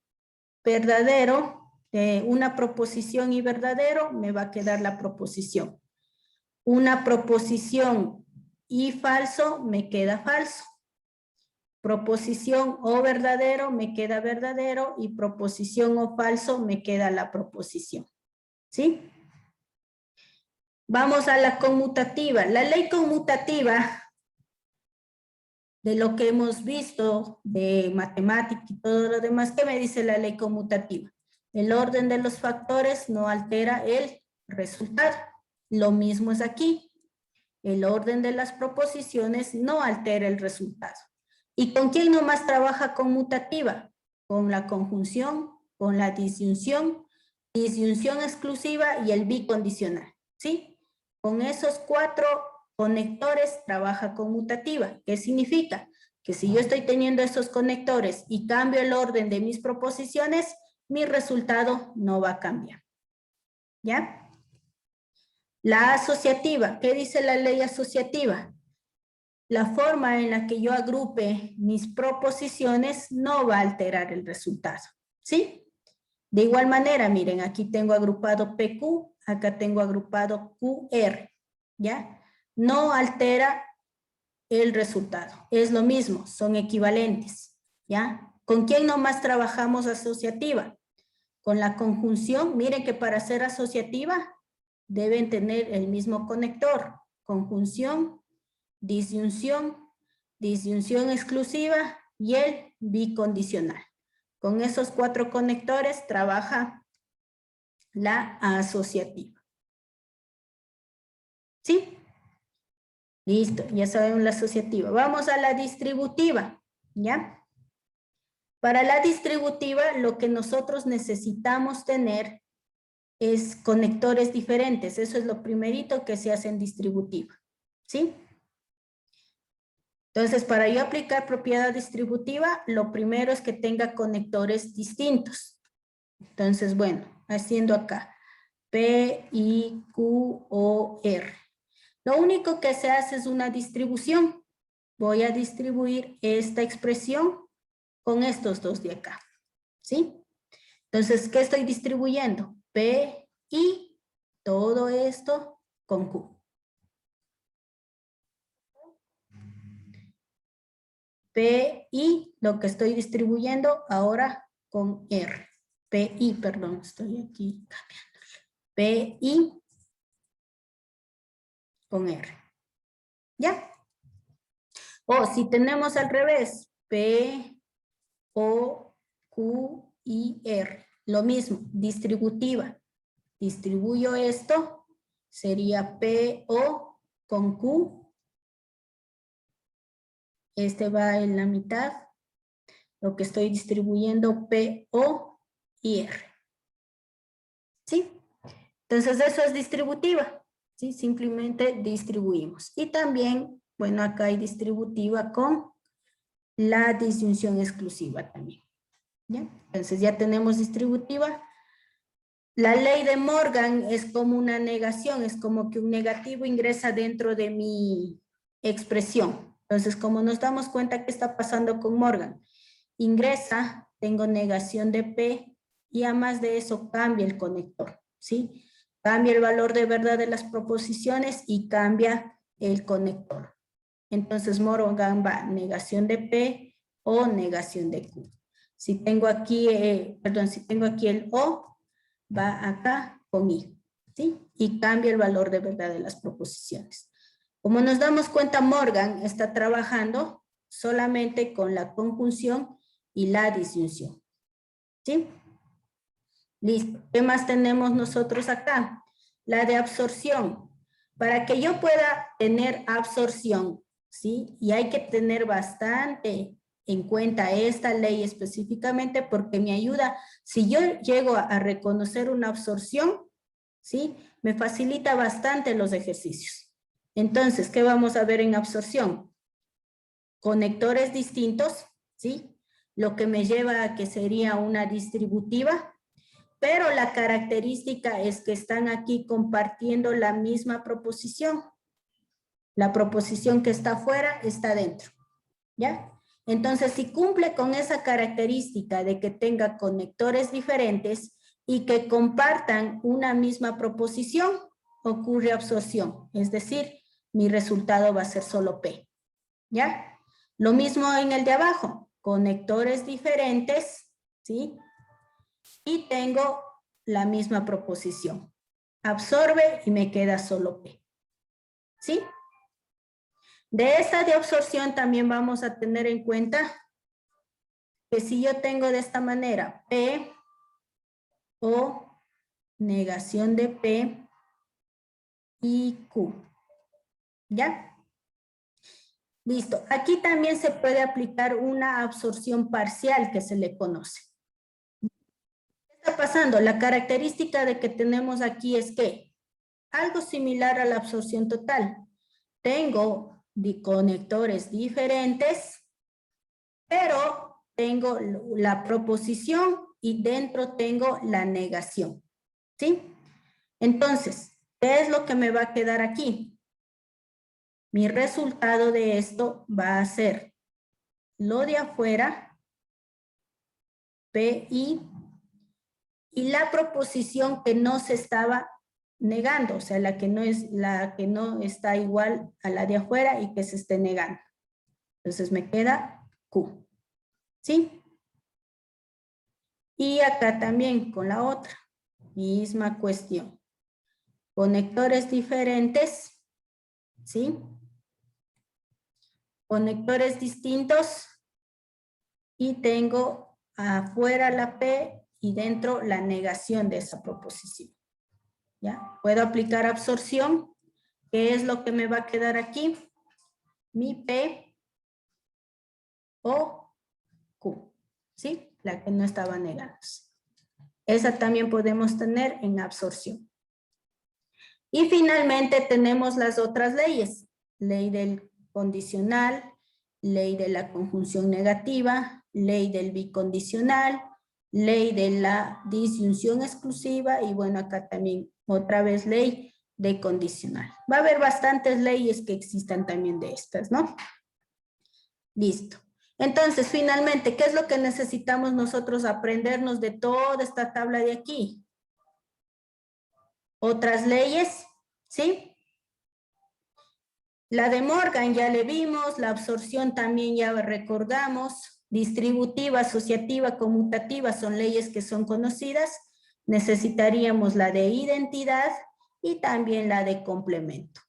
Verdadero, una proposición y verdadero, me va a quedar la proposición. Una proposición y falso, me queda falso. Proposición o verdadero, me queda verdadero, y proposición o falso, me queda la proposición. ¿Sí? Vamos a la conmutativa. La ley conmutativa, de lo que hemos visto de matemática y todo lo demás, ¿qué me dice la ley conmutativa? El orden de los factores no altera el resultado. Lo mismo es aquí. El orden de las proposiciones no altera el resultado. ¿Y con quién nomás trabaja conmutativa? Con la conjunción, con la disyunción exclusiva y el bicondicional, ¿sí? Con esos 4 conectores trabaja conmutativa. ¿Qué significa? Que si yo estoy teniendo esos conectores y cambio el orden de mis proposiciones, mi resultado no va a cambiar. ¿Ya? La asociativa. ¿Qué dice la ley asociativa? La forma en la que yo agrupe mis proposiciones no va a alterar el resultado. ¿Sí? De igual manera, miren, aquí tengo agrupado PQ, acá tengo agrupado QR. ¿Ya? No altera el resultado. Es lo mismo, son equivalentes. ¿Ya? ¿Con quién nomás trabajamos asociativa? Con la conjunción. Miren que para ser asociativa deben tener el mismo conector. Conjunción, disyunción exclusiva y el bicondicional. Con esos 4 conectores trabaja la asociativa. ¿Sí? Listo, ya sabemos la asociativa. Vamos a la distributiva, ¿ya? Para la distributiva, lo que nosotros necesitamos tener es conectores diferentes. Eso es lo primerito que se hace en distributiva, ¿sí? Entonces, para yo aplicar propiedad distributiva, lo primero es que tenga conectores distintos. Entonces, bueno, haciendo acá, P, I, Q, O, R. Lo único que se hace es una distribución. Voy a distribuir esta expresión con estos dos de acá, ¿sí? Entonces, ¿qué estoy distribuyendo? P, I, todo esto con Q. P, I, lo que estoy distribuyendo ahora con R. P, I, perdón, estoy aquí cambiando. P, I con R. ¿Ya? O si tenemos al revés, P, O, Q, I, R. Lo mismo, distributiva. Distribuyo esto, sería P, O con Q. Este va en la mitad. Lo que estoy distribuyendo, P, O y R. ¿Sí? Entonces eso es distributiva. ¿Sí? Simplemente distribuimos. Y también, bueno, acá hay distributiva con la disyunción exclusiva también. ¿Ya? Entonces ya tenemos distributiva. La ley de Morgan es como una negación, es como que un negativo ingresa dentro de mi expresión. Entonces, como nos damos cuenta qué está pasando con Morgan, ingresa, tengo negación de P y además de eso cambia el conector, ¿sí? Cambia el valor de verdad de las proposiciones y cambia el conector. Entonces, Morgan va negación de P o negación de Q. Si tengo aquí, si tengo aquí el O, va acá con I, ¿sí? Y cambia el valor de verdad de las proposiciones. Como nos damos cuenta, Morgan está trabajando solamente con la conjunción y la disyunción, ¿sí? Listo. ¿Qué más tenemos nosotros acá? La de absorción. Para que yo pueda tener absorción, ¿sí? Y hay que tener bastante en cuenta esta ley específicamente porque me ayuda, si yo llego a reconocer una absorción, ¿sí? Me facilita bastante los ejercicios. Entonces, ¿qué vamos a ver en absorción? Conectores distintos, ¿sí? Lo que me lleva a que sería una distributiva, pero la característica es que están aquí compartiendo la misma proposición. La proposición que está afuera está dentro, ¿ya? Entonces, si cumple con esa característica de que tenga conectores diferentes y que compartan una misma proposición, ocurre absorción. Es decir, mi resultado va a ser solo P, ¿ya? Lo mismo en el de abajo, conectores diferentes, ¿sí? Y tengo la misma proposición. Absorbe y me queda solo P, ¿sí? De esta de absorción también vamos a tener en cuenta que si yo tengo de esta manera P o negación de P y Q, ¿ya? Listo. Aquí también se puede aplicar una absorción parcial que se le conoce. ¿Qué está pasando? La característica de que tenemos aquí es que algo similar a la absorción total. Tengo conectores diferentes, pero tengo la proposición y dentro tengo la negación, ¿sí? Entonces, ¿qué es lo que me va a quedar aquí? Mi resultado de esto va a ser lo de afuera, PI, y la proposición que no se estaba negando, o sea, la que no está igual a la de afuera y que se esté negando. Entonces me queda Q, ¿sí? Y acá también con la otra, misma cuestión. Conectores diferentes, ¿sí? Conectores distintos, y tengo afuera la P y dentro la negación de esa proposición. ¿Ya? Puedo aplicar absorción. ¿Qué es lo que me va a quedar aquí? Mi P o Q, ¿sí? La que no estaba negándose. Esa también podemos tener en absorción. Y finalmente tenemos las otras leyes. Ley del condicional, ley de la conjunción negativa, ley del bicondicional, ley de la disyunción exclusiva y bueno, acá también otra vez ley de condicional. Va a haber bastantes leyes que existan también de estas, ¿no? Listo. Entonces, finalmente, ¿qué es lo que necesitamos nosotros aprendernos de toda esta tabla de aquí? Otras leyes, ¿sí? La de Morgan ya le vimos, la absorción también ya recordamos, distributiva, asociativa, conmutativa son leyes que son conocidas. Necesitaríamos la de identidad y también la de complemento.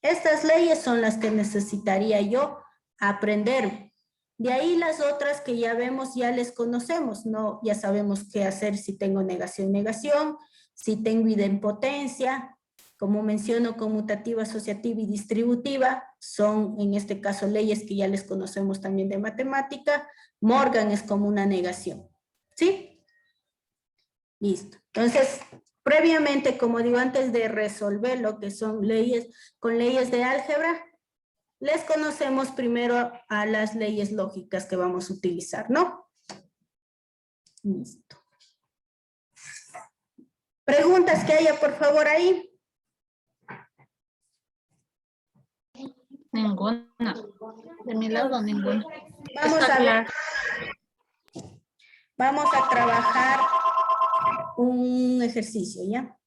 Estas leyes son las que necesitaría yo aprender. De ahí las otras que ya vemos, ya les conocemos, ¿no? Ya sabemos qué hacer si tengo negación, negación, si tengo idempotencia, como menciono, conmutativa, asociativa y distributiva, son en este caso leyes que ya les conocemos también de matemática. Morgan es como una negación, ¿sí? Listo. Entonces, previamente, como digo, antes de resolver lo que son leyes, con leyes de álgebra, les conocemos primero a las leyes lógicas que vamos a utilizar, ¿no? Listo. Preguntas que haya, por favor, ahí. Ninguna. De mi lado, ninguna. Vamos Está a ver. claro. Vamos a trabajar un ejercicio, ¿ya?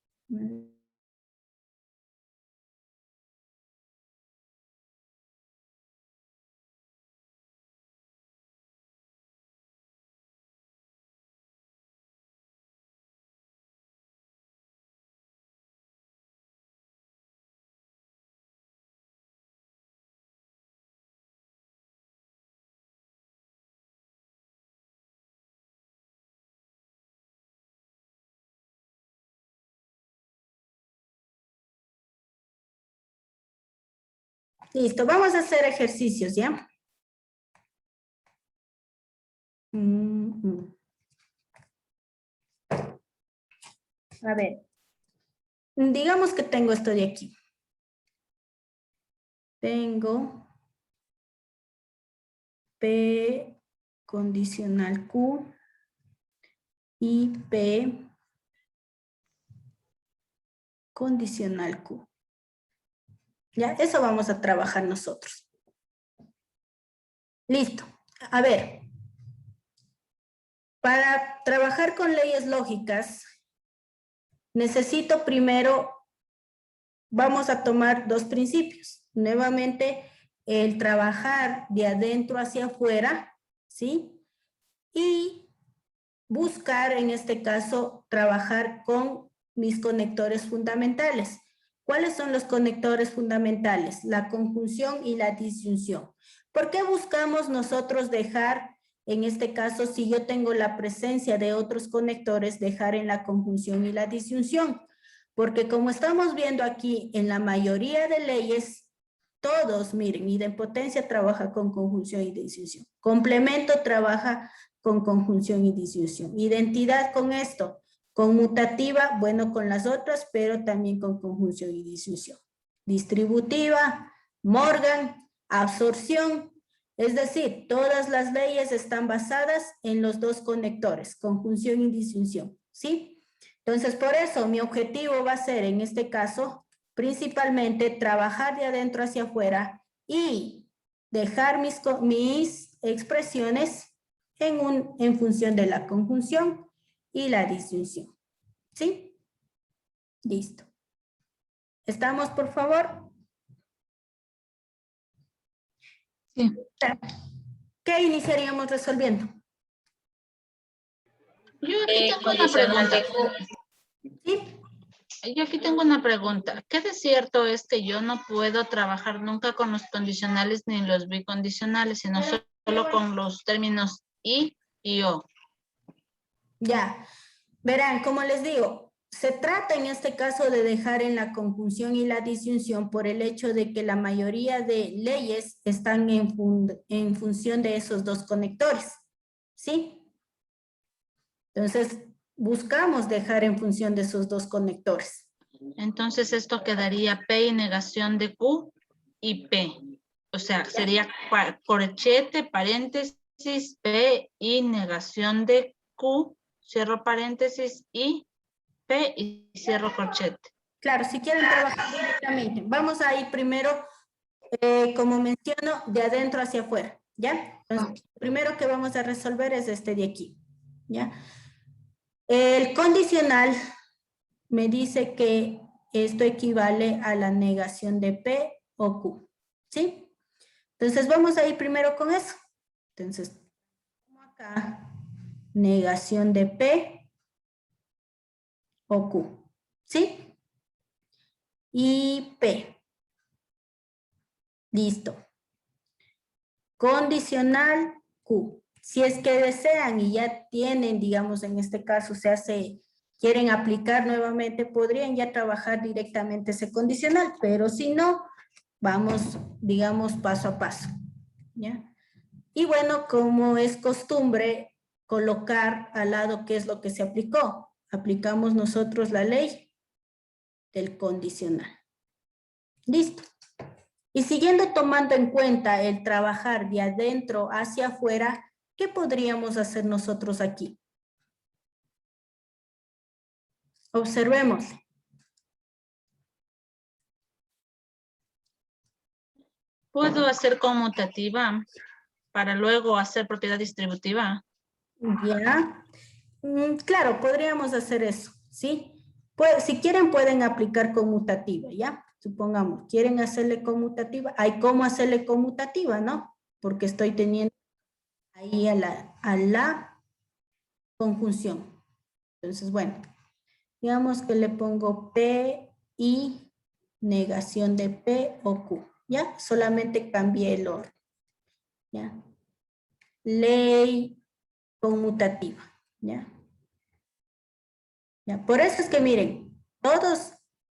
Listo, vamos a hacer ejercicios, ¿ya? A ver, digamos que tengo esto de aquí. Tengo P condicional Q y P condicional Q. ¿Ya? Eso vamos a trabajar nosotros. Listo. A ver, para trabajar con leyes lógicas, necesito primero, vamos a tomar dos principios. Nuevamente, el trabajar de adentro hacia afuera, ¿sí? Y buscar, en este caso, trabajar con mis conectores fundamentales. ¿Cuáles son los conectores fundamentales? La conjunción y la disyunción. ¿Por qué buscamos nosotros dejar, en este caso, si yo tengo la presencia de otros conectores, dejar en la conjunción y la disyunción? Porque como estamos viendo aquí, en la mayoría de leyes, todos, miren, idempotencia trabaja con conjunción y disyunción. Complemento trabaja con conjunción y disyunción. Identidad con esto. Conmutativa, bueno, con las otras, pero también con conjunción y disyunción. Distributiva, Morgan, absorción. Es decir, todas las leyes están basadas en los dos conectores, conjunción y disyunción, ¿sí? Entonces, por eso mi objetivo va a ser, en este caso, principalmente trabajar de adentro hacia afuera y dejar mis expresiones en función de la conjunción y la disyunción. ¿Sí? Listo. ¿Estamos, por favor? Sí. ¿Qué iniciaríamos resolviendo? Yo aquí tengo una pregunta. ¿Sí? Yo aquí tengo una pregunta. ¿Qué de cierto es que yo no puedo trabajar nunca con los condicionales ni los bicondicionales, sino solo con los términos I y O. Ya, verán, como les digo, se trata en este caso de dejar en la conjunción y la disyunción por el hecho de que la mayoría de leyes están en función de esos dos conectores, ¿sí? Entonces, buscamos dejar en función de esos dos conectores. Entonces esto quedaría P y negación de Q y P. O sea, sería corchete, paréntesis, P y negación de Q, cierro paréntesis, y P y cierro corchete. Claro, si quieren trabajar directamente, vamos a ir primero, como menciono, de adentro hacia afuera, ¿ya? Entonces, lo primero que vamos a resolver es este de aquí, ¿ya? El condicional me dice que esto equivale a la negación de P o Q, ¿sí? Entonces, vamos a ir primero con eso. Entonces, acá, negación de P o Q, ¿sí? Y P. Listo. Condicional Q. Si es que desean y ya tienen, digamos, en este caso, quieren aplicar nuevamente, podrían ya trabajar directamente ese condicional, pero si no, vamos, digamos, paso a paso, ¿ya? Y bueno, como es costumbre, colocar al lado qué es lo que se aplicó. Aplicamos nosotros la ley del condicional. Listo. Y siguiendo tomando en cuenta el trabajar de adentro hacia afuera, ¿qué podríamos hacer nosotros aquí? Observemos. ¿Puedo hacer conmutativa para luego hacer propiedad distributiva? Ya. Claro, podríamos hacer eso, ¿sí? Pues, si quieren, pueden aplicar conmutativa, ¿ya? Supongamos, quieren hacerle conmutativa. Hay cómo hacerle conmutativa, ¿no? Porque estoy teniendo ahí a la conjunción. Entonces, bueno, digamos que le pongo P y negación de P o Q, ¿ya? Solamente cambié el orden, ¿ya? Ley conmutativa, ¿ya? ¿Ya? Por eso es que miren, todos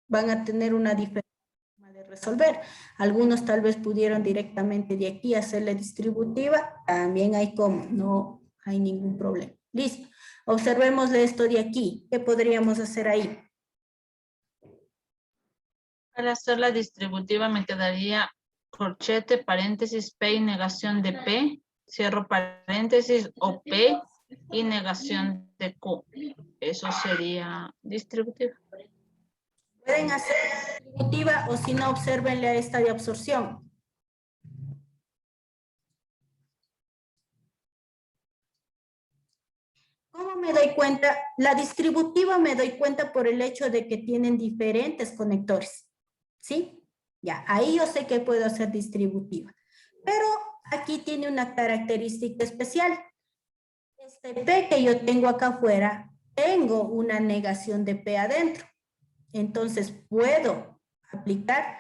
van a tener una diferente forma de resolver. Algunos tal vez pudieron directamente de aquí hacerle distributiva, también hay como, no hay ningún problema. Listo. Observémosle esto de aquí. ¿Qué podríamos hacer ahí? Para hacer la distributiva me quedaría corchete, paréntesis, P y negación de P, cierro paréntesis, o P y negación de Q. Eso sería distributiva. Pueden hacer distributiva o si no, observenle a esta de absorción. ¿Cómo me doy cuenta? La distributiva me doy cuenta por el hecho de que tienen diferentes conectores, ¿sí? Ya, ahí yo sé que puedo hacer distributiva. Pero aquí tiene una característica especial. Este P que yo tengo acá afuera, tengo una negación de P adentro. Entonces, puedo aplicar,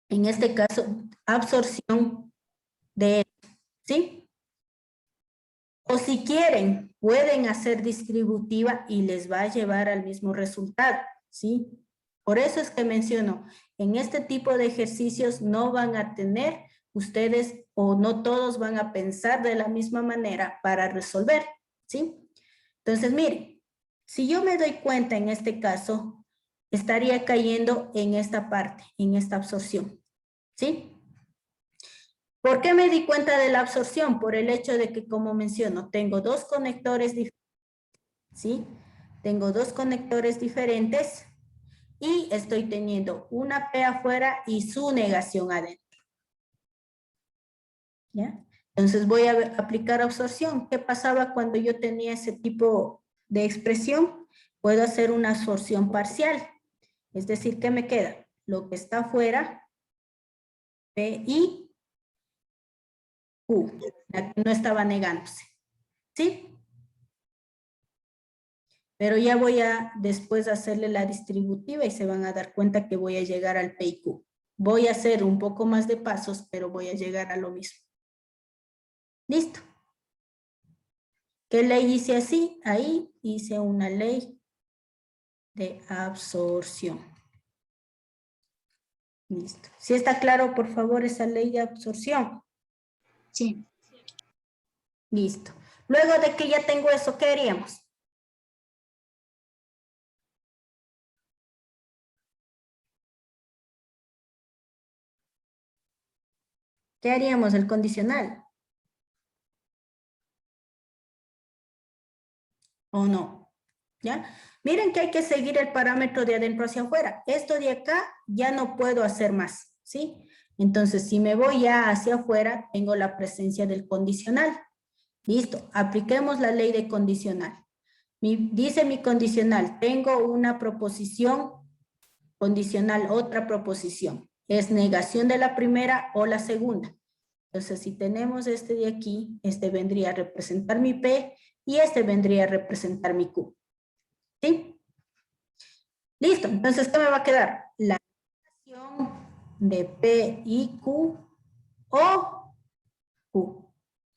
en este caso, absorción de esto, ¿sí? O si quieren, pueden hacer distributiva y les va a llevar al mismo resultado, ¿sí? Por eso es que menciono, en este tipo de ejercicios no van a tener ustedes o no todos van a pensar de la misma manera para resolver, ¿sí? Entonces, miren, si yo me doy cuenta en este caso, estaría cayendo en esta parte, en esta absorción, ¿sí? ¿Por qué me di cuenta de la absorción? Por el hecho de que, como menciono, tengo dos conectores diferentes, ¿sí? Tengo dos conectores diferentes y estoy teniendo una P afuera y su negación adentro. ¿Ya? Entonces voy a aplicar absorción. ¿Qué pasaba cuando yo tenía ese tipo de expresión? Puedo hacer una absorción parcial. Es decir, ¿qué me queda? Lo que está afuera, P y Q, la que no estaba negándose, ¿sí? Pero ya voy a después hacerle la distributiva y se van a dar cuenta que voy a llegar al P y Q. Voy a hacer un poco más de pasos, pero voy a llegar a lo mismo. ¿Listo? ¿Qué ley hice así? Ahí hice una ley de absorción. Listo. ¿Sí está claro, por favor, esa ley de absorción? Sí. Listo. Luego de que ya tengo eso, ¿qué haríamos? ¿Qué haríamos? El condicional. ¿O no? ¿Ya? Miren que hay que seguir el parámetro de adentro hacia afuera. Esto de acá ya no puedo hacer más, ¿sí? Entonces, si me voy ya hacia afuera, tengo la presencia del condicional. Listo, apliquemos la ley de condicional. Dice mi condicional, tengo una proposición condicional, otra proposición. Es negación de la primera o la segunda. Entonces, si tenemos este de aquí, este vendría a representar mi P y este vendría a representar mi Q. ¿Sí? Listo, entonces, ¿qué me va a quedar? La negación de P y Q o Q.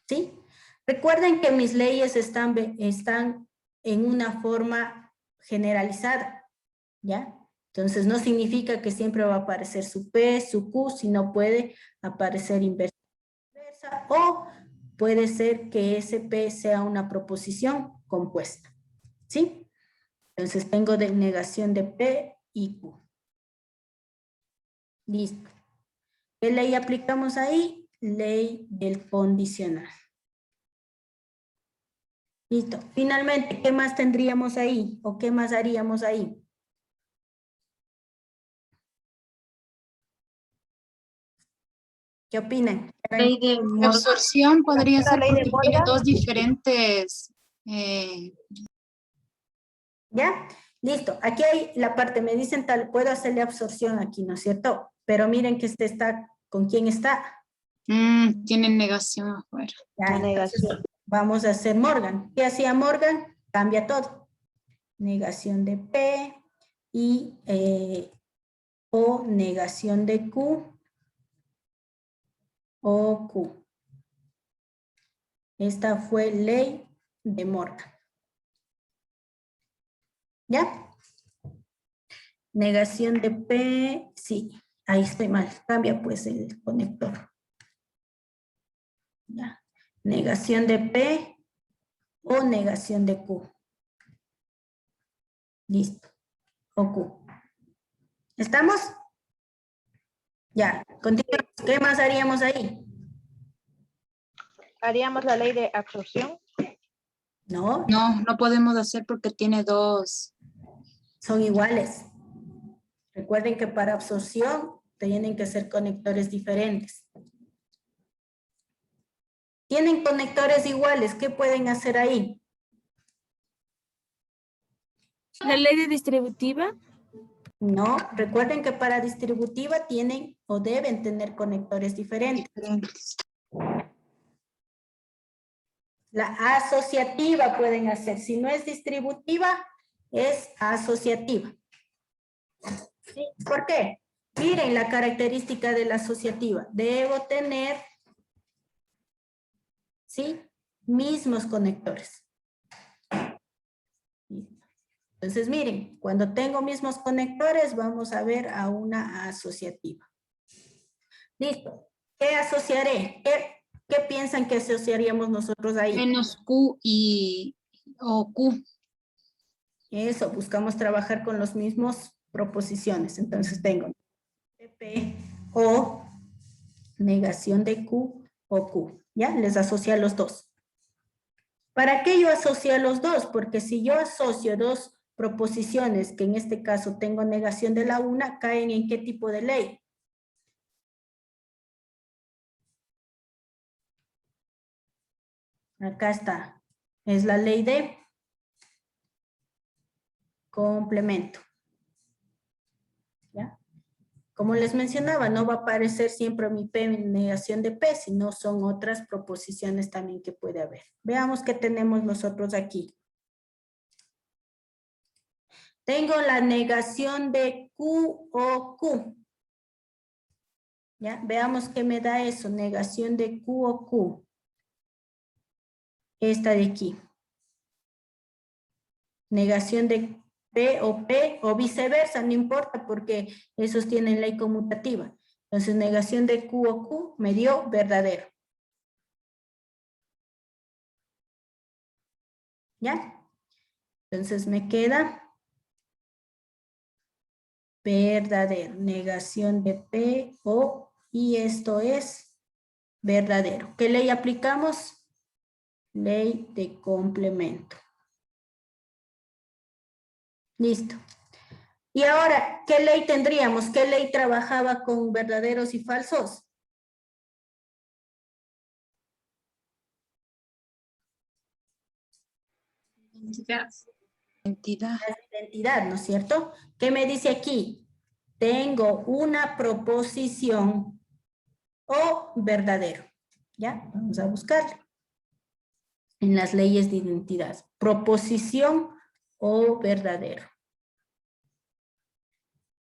¿Sí? Recuerden que mis leyes están en una forma generalizada, ¿ya? Entonces, no significa que siempre va a aparecer su P, su Q, sino puede aparecer inversa o puede ser que ese P sea una proposición compuesta, ¿sí? Entonces, tengo de negación de P y Q. Listo. ¿Qué ley aplicamos ahí? Ley del condicional. Listo. Finalmente, ¿qué más tendríamos ahí? ¿O qué más haríamos ahí? ¿Qué opinan? Ley de absorción podría ser ley de porque tiene Morgan. dos diferentes. ¿Ya? Listo. Aquí hay la parte, me dicen tal, puedo hacerle absorción aquí, ¿no es cierto? Pero miren que este está, ¿con quién está? Tienen negación afuera. Ya, La negación. vamos a hacer Morgan. ¿Qué hacía Morgan? Cambia todo. Negación de P y o negación de Q o Q. Esta fue ley de Morgan. ¿Ya? Negación de P, sí, ahí estoy mal. Cambia pues el conector. Ya. Negación de P o negación de Q. Listo. O Q. ¿Estamos? Ya, continuamos. ¿Qué más haríamos ahí? Haríamos la ley de absorción. No, No, no podemos hacer porque tiene dos. son iguales. Recuerden que para absorción tienen que ser conectores diferentes. Tienen conectores iguales, ¿qué pueden hacer ahí? La ley de distributiva. No, recuerden que para distributiva tienen o deben tener conectores diferentes. La asociativa pueden hacer. Si no es distributiva, es asociativa. ¿Sí? ¿Por qué? Miren la característica de la asociativa. Debo tener, ¿sí? Mismos conectores. Entonces, miren, cuando tengo mismos conectores, vamos a ver a una asociativa. Listo. ¿Qué asociaré? ¿Qué piensan que asociaríamos nosotros ahí? Menos Q o Q. Eso, buscamos trabajar con los mismos proposiciones. Entonces tengo P o negación de Q o Q. ¿Ya? Les asocio a los dos. ¿Para qué yo asocio a los dos? Porque si yo asocio dos proposiciones, que en este caso tengo negación de la una, ¿caen en qué tipo de ley? Acá está. Es la ley de complemento. ¿Ya? Como les mencionaba, no va a aparecer siempre mi P en negación de P, sino son otras proposiciones también que puede haber. Veamos qué tenemos nosotros aquí. Tengo la negación de Q o Q. ¿Ya? Veamos qué me da eso, negación de Q o Q. Esta de aquí. Negación de P o viceversa, no importa porque esos tienen ley conmutativa. Entonces, negación de Q o Q me dio verdadero. ¿Ya? Entonces me queda verdadero. Negación de P o y esto es verdadero. ¿Qué ley aplicamos? Ley de complemento. Listo. Y ahora, ¿qué ley tendríamos? ¿Qué ley trabajaba con verdaderos y falsos? Identidad. Identidad, ¿no es cierto? ¿Qué me dice aquí? Tengo una proposición o verdadero. ¿Ya? Vamos a buscarlo. En las leyes de identidad. Proposición o verdadero.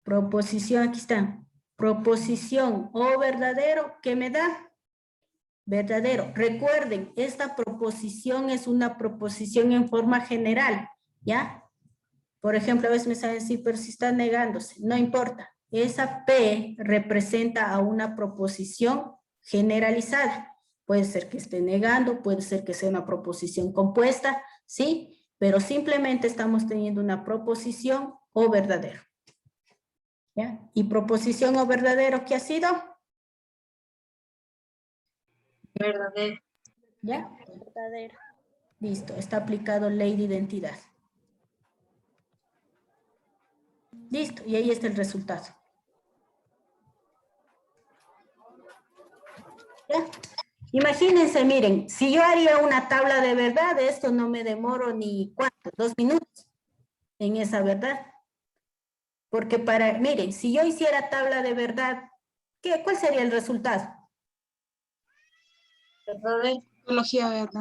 Proposición, aquí está. Proposición o verdadero, ¿qué me da? Verdadero. Recuerden, esta proposición es una proposición en forma general, ¿ya? Por ejemplo, a veces me saben decir, pero si está negándose, no importa. Esa P representa a una proposición generalizada. Puede ser que esté negando, puede ser que sea una proposición compuesta, ¿sí? Pero simplemente estamos teniendo una proposición o verdadero. ¿Ya? ¿Y proposición o verdadero qué ha sido? Verdadero. ¿Ya? Verdadero. Listo, está aplicado ley de identidad. Listo, y ahí está el resultado. ¿Ya? Imagínense, miren, si yo haría una tabla de verdad, esto no me demoro ni ¿cuánto? 2 minutos en esa verdad. Porque miren, si yo hiciera tabla de verdad, ¿cuál sería el resultado? Verdadero. Tautología, ¿verdad?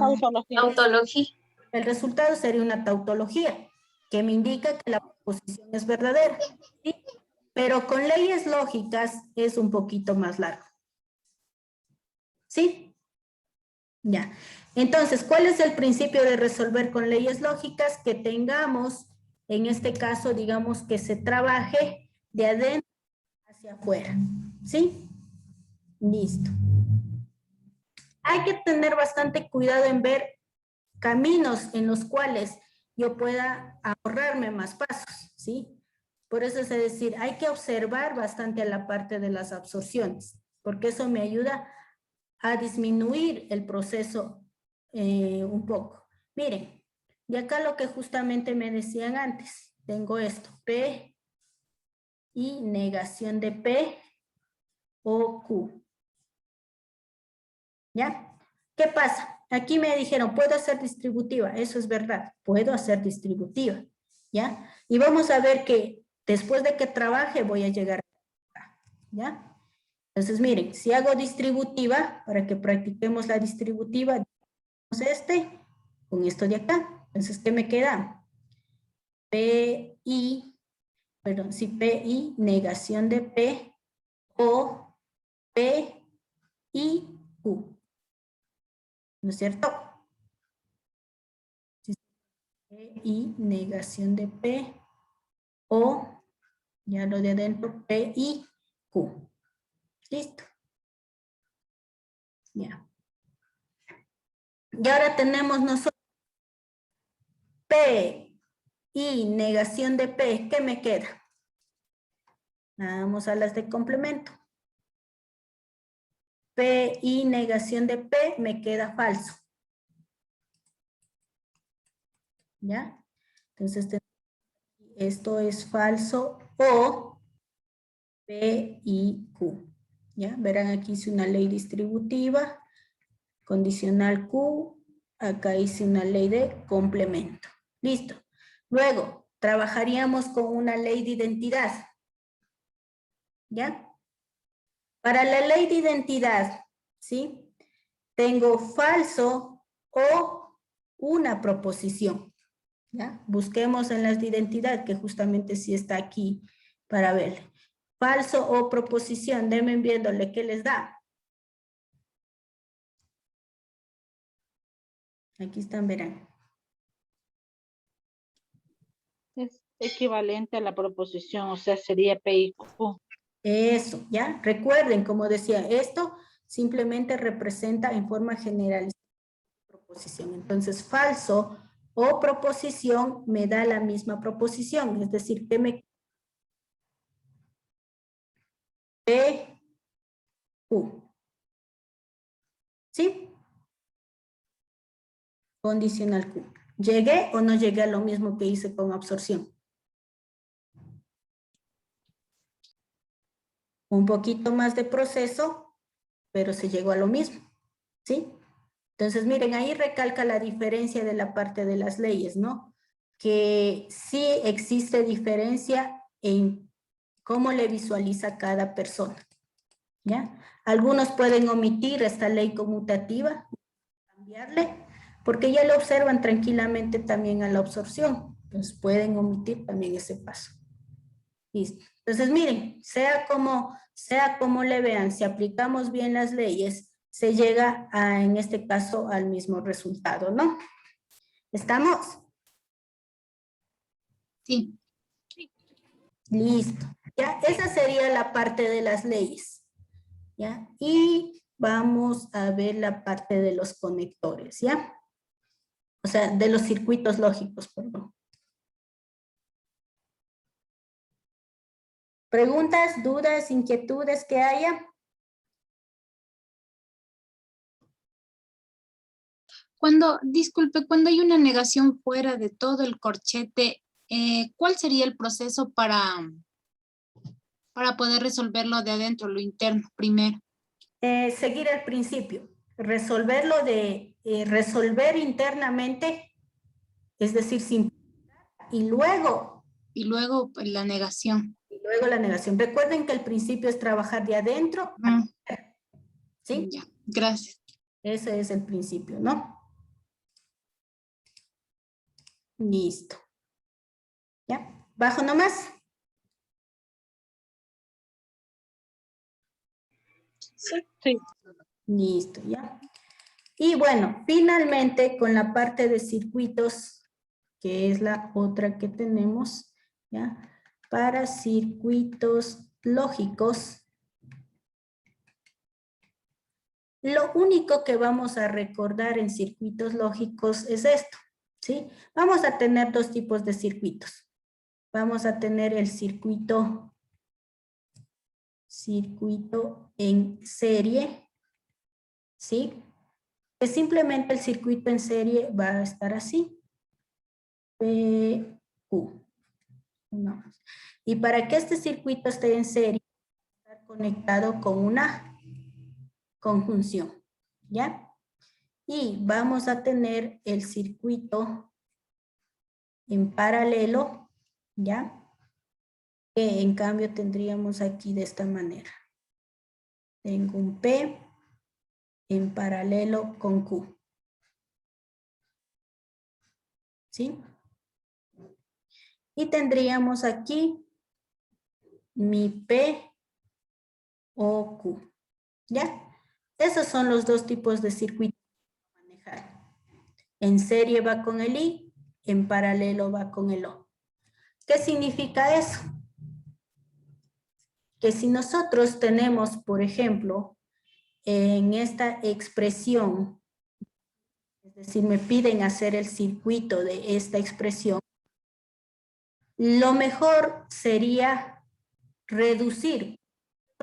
Tautología. El resultado sería una tautología, que me indica que la proposición es verdadera. ¿Sí? Pero con leyes lógicas es un poquito más largo. ¿Sí? Ya. Entonces, ¿cuál es el principio de resolver con leyes lógicas? Que tengamos, en este caso, digamos que se trabaje de adentro hacia afuera. ¿Sí? Listo. Hay que tener bastante cuidado en ver caminos en los cuales yo pueda ahorrarme más pasos, ¿sí? Por eso es decir, hay que observar bastante a la parte de las absorciones, porque eso me ayuda a disminuir el proceso un poco. Miren, de acá lo que justamente me decían antes, tengo esto, P y negación de P o Q. ¿Ya? ¿Qué pasa? Aquí me dijeron, puedo hacer distributiva. Eso es verdad, puedo hacer distributiva. ¿Ya? Y vamos a ver que después de que trabaje voy a llegar acá. ¿Ya? Entonces, miren, si hago distributiva, para que practiquemos la distributiva, con esto de acá. Entonces, ¿qué me queda? PI, perdón, sí, PI, negación de P, o P, I, Q. ¿No es cierto? P, I, negación de P, o, ya lo de adentro, P, I, Q. Listo. Ya. Y ahora tenemos nosotros P y negación de P. ¿Qué me queda? Vamos a las de complemento. P y negación de P me queda falso. ¿Ya? Entonces, esto es falso o P y Q. ¿Ya? Verán aquí hice una ley distributiva, condicional Q, acá hice una ley de complemento. Listo. Luego, trabajaríamos con una ley de identidad. ¿Ya? Para la ley de identidad, ¿sí? Tengo falso o una proposición. ¿Ya? Busquemos en las de identidad, que justamente sí está aquí para ver. Falso o proposición, denme viéndole qué les da. Aquí están, verán. Es equivalente a la proposición, o sea, sería P y Q. Eso, ¿ya? Recuerden, como decía, esto simplemente representa en forma generalizada proposición. Entonces, falso o proposición me da la misma proposición, es decir, que me P, Q. ¿Sí? Condicional Q. ¿Llegué o no llegué a lo mismo que hice con absorción? Un poquito más de proceso, pero se llegó a lo mismo. ¿Sí? Entonces, miren, ahí recalca la diferencia de la parte de las leyes, ¿no? Que sí existe diferencia en cómo le visualiza cada persona, ¿ya? Algunos pueden omitir esta ley conmutativa, cambiarle, porque ya lo observan tranquilamente también a la absorción. Entonces, pueden omitir también ese paso. Listo. Entonces, miren, sea como le vean, si aplicamos bien las leyes, se llega a, en este caso, al mismo resultado, ¿no? ¿Estamos? Sí. Listo. Ya, esa sería la parte de las leyes. ¿Ya? Y vamos a ver la parte de los conectores, ¿ya? O sea, de los circuitos lógicos, perdón. ¿Preguntas, dudas, inquietudes que haya? Disculpe, cuando hay una negación fuera de todo el corchete, ¿cuál sería el proceso para poder resolverlo de adentro, lo interno, primero? Seguir el principio, resolverlo resolver internamente, es decir, sin y luego Pues, la negación. la negación. Recuerden que el principio es trabajar de adentro, ¿sí? Ya, gracias. Ese es el principio, ¿no? Listo. ¿Ya? ¿Bajo nomás? Sí. Listo, ¿ya? Y bueno, finalmente con la parte de circuitos, que es la otra que tenemos, ¿ya? Para circuitos lógicos, lo único que vamos a recordar en circuitos lógicos es esto, ¿sí? Vamos a tener dos tipos de circuitos. Vamos a tener el circuito en serie, ¿sí? Que simplemente el circuito en serie va a estar así. PQ. No. Y para que este circuito esté en serie, está conectado con una conjunción, ¿ya? Y vamos a tener el circuito en paralelo, ¿ya? Que en cambio tendríamos aquí de esta manera. Tengo un P en paralelo con Q. ¿Sí? Y tendríamos aquí mi P o Q. ¿Ya? Esos son los dos tipos de circuitos a manejar. En serie va con el I, en paralelo va con el O. ¿Qué significa eso? Que si nosotros tenemos, por ejemplo, en esta expresión, es decir, me piden hacer el circuito de esta expresión, lo mejor sería reducir.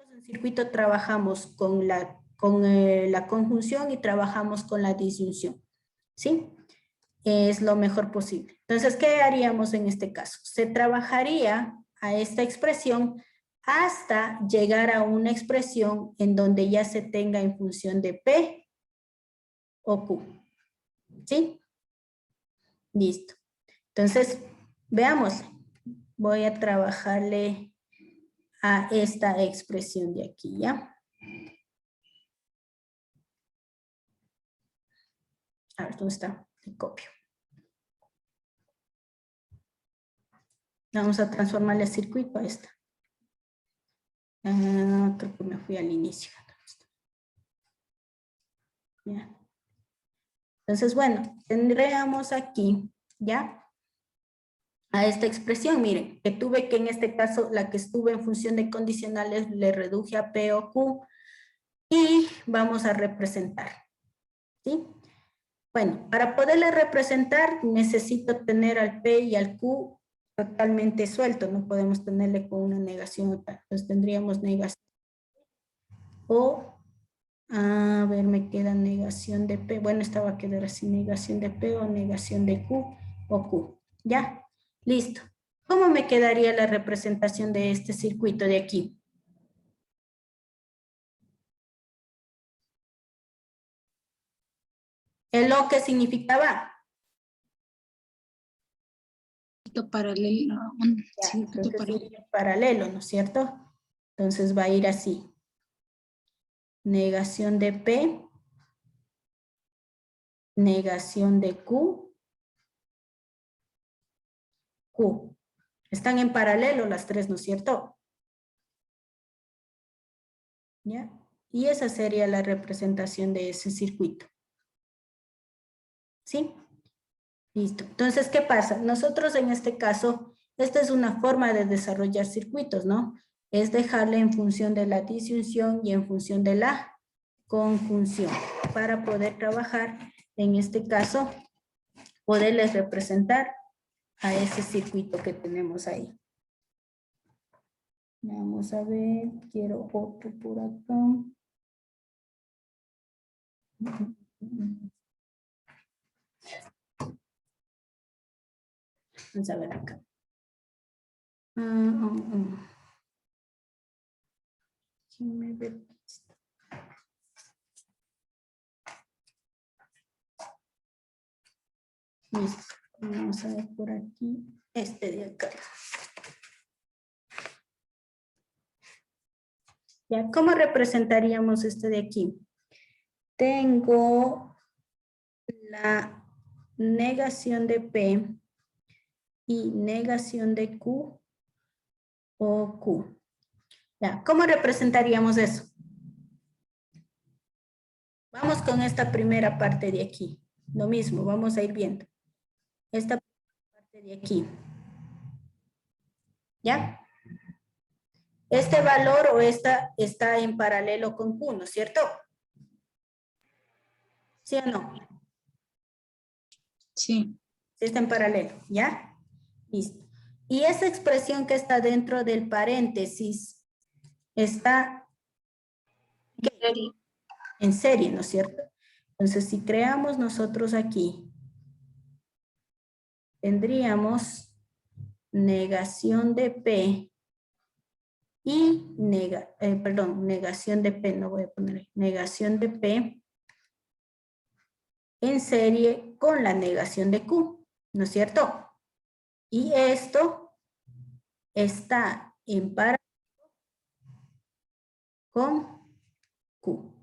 En el circuito trabajamos con la conjunción y trabajamos con la disyunción, ¿sí? Es lo mejor posible. Entonces, ¿qué haríamos en este caso? Se trabajaría a esta expresión hasta llegar a una expresión en donde ya se tenga en función de P o Q. ¿Sí? Listo. Entonces, veamos. Voy a trabajarle a esta expresión de aquí, ¿ya? A ver, ¿dónde está? Le copio. Vamos a transformarle el circuito a esta. Creo que me fui al inicio. ¿Ya? Entonces, bueno, tendríamos aquí, ¿ya? a esta expresión, miren, que tuve que en este caso, la que estuve en función de condicionales, le reduje a P o Q y vamos a representar, ¿sí? Bueno, para poderle representar necesito tener al P y al Q totalmente suelto, no podemos tenerle con una negación, entonces tendríamos negación o, a ver, me queda negación de P, bueno, esta va a quedar así, negación de P o negación de Q o Q, ¿ya? Listo. ¿Cómo me quedaría la representación de este circuito de aquí? ¿El O qué significaba? Paralelo, Ya, circuito entonces paralelo. sería paralelo, ¿no es cierto? Entonces va a ir así. Negación de P, negación de Q, Q. Están en paralelo las tres, ¿no es cierto? ¿Ya? Y esa sería la representación de ese circuito. ¿Sí? Listo. Entonces, ¿qué pasa? Nosotros en este caso, esta es una forma de desarrollar circuitos, ¿no? Es dejarle en función de la disyunción y en función de la conjunción para poder trabajar, en este caso, poderles representar a ese circuito que tenemos ahí. Vamos a ver, quiero otro por acá. Vamos a ver acá. Déjenme ver. Listo. Vamos a ver por aquí. Este de acá. ¿Ya? ¿Cómo representaríamos este de aquí? Tengo la negación de P y negación de Q o Q. ¿Ya? ¿Cómo representaríamos eso? Vamos con esta primera parte de aquí. Lo mismo, vamos a ir viendo. Esta parte de aquí. ¿Ya? Este valor o esta está en paralelo con Q, ¿no es cierto? ¿Sí o no? Sí. Sí está en paralelo, ¿ya? Listo. Y esa expresión que está dentro del paréntesis está en serie, ¿no es cierto? Entonces, si creamos nosotros aquí, tendríamos negación de P y negación de P, no voy a poner ahí, negación de P en serie con la negación de Q, ¿no es cierto? Y esto está en paralelo con Q.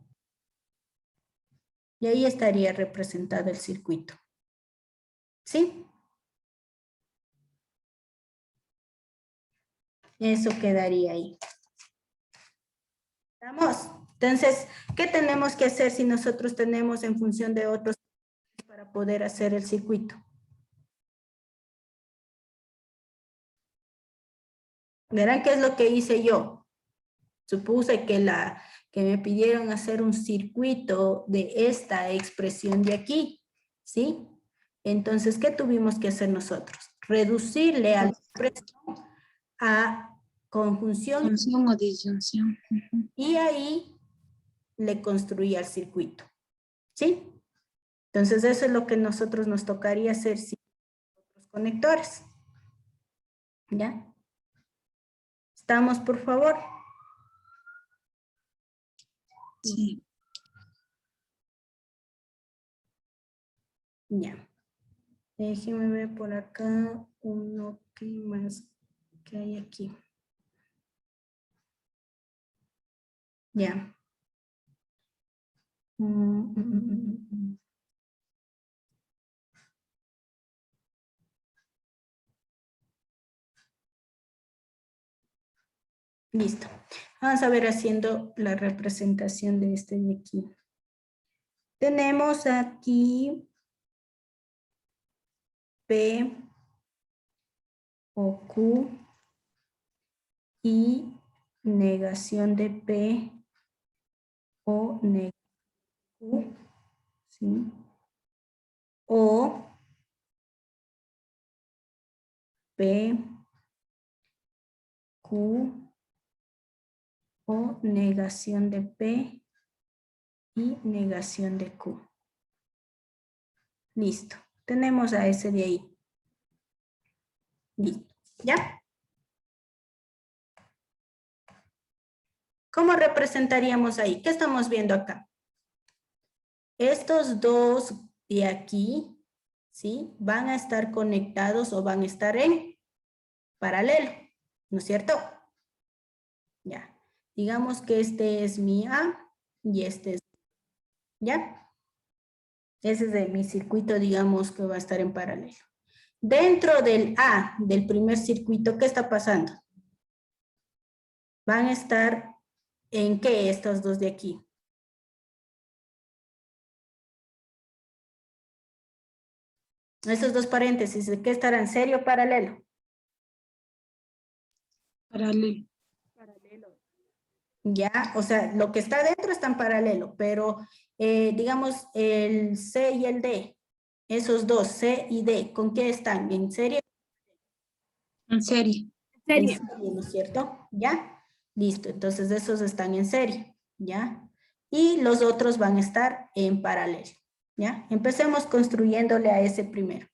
Y ahí estaría representado el circuito. ¿Sí? Eso quedaría ahí. ¿Estamos? Entonces, ¿qué tenemos que hacer si nosotros tenemos en función de otros para poder hacer el circuito? Verán qué es lo que hice yo. Supuse que me pidieron hacer un circuito de esta expresión de aquí, ¿sí? Entonces, ¿qué tuvimos que hacer nosotros? Reducirle a la expresión a conjunción Función o disyunción. y ahí le construía el circuito, ¿sí? Entonces, eso es lo que nosotros nos tocaría hacer sin los conectores. ¿Ya? ¿Estamos, por favor? Sí. Ya. Déjenme ver por acá uno que más que hay aquí. Ya. Listo. Vamos a ver haciendo la representación de este de aquí. Tenemos aquí P o Q y negación de P o negación de Q, ¿sí? O P, Q o negación de P y negación de Q. Listo. Tenemos a ese de ahí. Listo. ¿Ya? ¿Cómo representaríamos ahí? ¿Qué estamos viendo acá? Estos dos de aquí, ¿sí? Van a estar conectados o van a estar en paralelo, ¿no es cierto? Ya. Digamos que este es mi A y este es, ¿ya? Ese es de mi circuito, digamos que va a estar en paralelo. Dentro del A, del primer circuito, ¿qué está pasando? Van a estar en ¿qué estos dos de aquí? Esos dos paréntesis, ¿de qué estarán? ¿Serio o paralelo? Paralelo. Paralelo. Ya, o sea, lo que está dentro está en paralelo, pero digamos el C y el D, esos dos, C y D, ¿con qué están? ¿En serie? En serie. En serie, ¿no es cierto? ¿Ya? Listo, entonces esos están en serie, ¿ya? Y los otros van a estar en paralelo, ¿ya? Empecemos construyéndole a ese primero.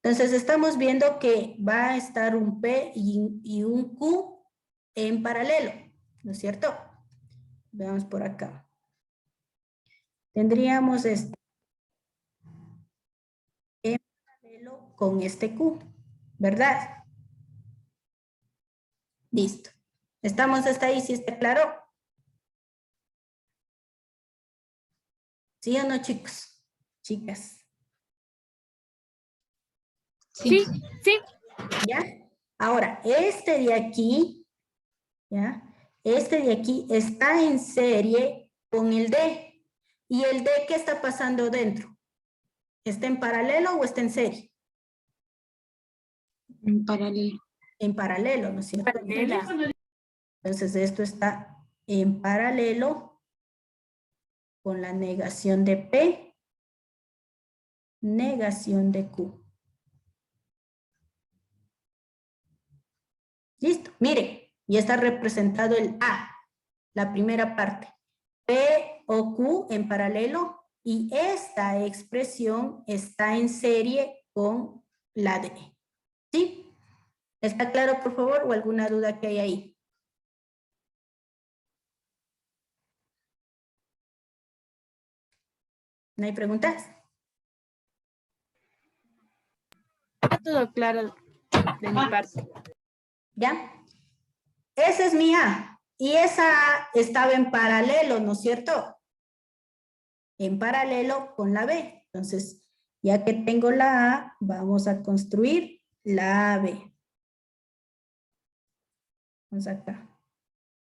Entonces estamos viendo que va a estar un P y un Q en paralelo, ¿no es cierto? Veamos por acá. Tendríamos este en paralelo con este Q, ¿verdad? Listo. ¿Estamos hasta ahí? ¿Sí está claro? ¿Sí o no, chicos? Chicas. Sí, sí. ¿Ya? Ahora, este de aquí, ¿ya? Este de aquí está en serie con el D. ¿Y el D qué está pasando dentro? ¿Está en paralelo o está en serie? En paralelo. En paralelo, ¿no es cierto? Paralela. Entonces esto está en paralelo con la negación de P, negación de Q. Listo, mire, ya está representado el A, la primera parte. P o Q en paralelo y esta expresión está en serie con la D. ¿Sí? ¿Está claro, por favor, o alguna duda que hay ahí? ¿No hay preguntas? Está todo claro de mi parte. ¿Ya? Ese es mi A. Y esa A estaba en paralelo, ¿no es cierto? En paralelo con la B. Entonces, ya que tengo la A, vamos a construir la B. Vamos acá.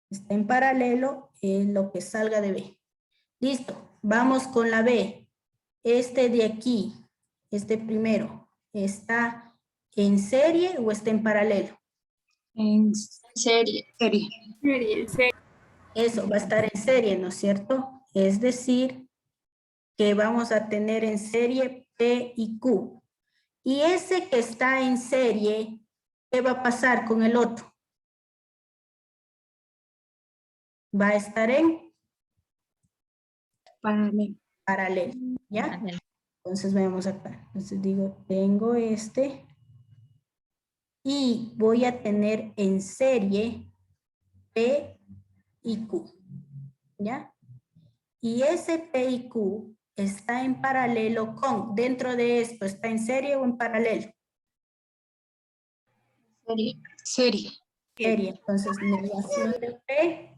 Está en paralelo en lo que salga de B. Listo. Vamos con la B. Este de aquí, este primero, ¿está en serie o está en paralelo? En serie. Serie. Eso va a estar en serie, ¿no es cierto? Es decir, que vamos a tener en serie P y Q. Y ese que está en serie, ¿qué va a pasar con el otro? Va a estar en Paralelo. paralelo, ¿ya? Entonces vemos acá. Entonces digo, tengo este y voy a tener en serie P y Q, ¿ya? Y ese P y Q está en paralelo con, dentro de esto, ¿está en serie o en paralelo? Serie. Serie. Serie. Entonces, negación de P,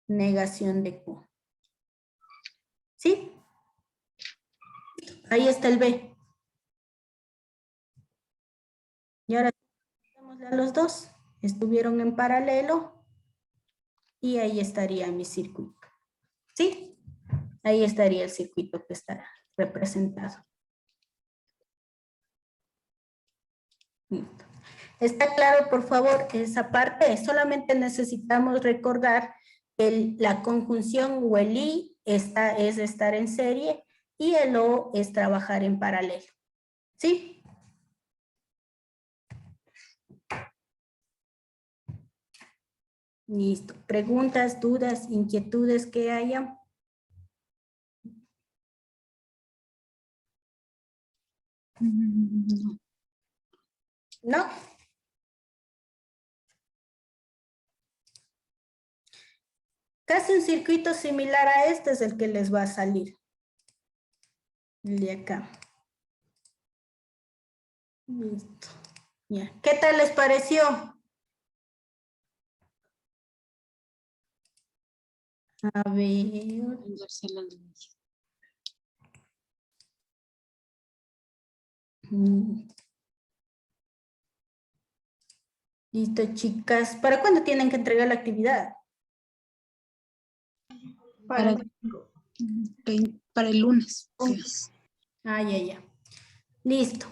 negación de Q. ¿Sí? Ahí está el B. Y ahora vamos a los dos. Estuvieron en paralelo y ahí estaría mi circuito. ¿Sí? Ahí estaría el circuito que estará representado. Listo. ¿Está claro, por favor, esa parte? Solamente necesitamos recordar que la conjunción o el y es estar en serie y el o es trabajar en paralelo. ¿Sí? Listo. ¿Preguntas, dudas, inquietudes que haya? No. ¿No? Casi un circuito similar a este es el que les va a salir. El de acá. Listo. Ya. ¿Qué tal les pareció? A ver. Listo, chicas. ¿Para cuándo tienen que entregar la actividad? Para el lunes. Ah, ya. Listo.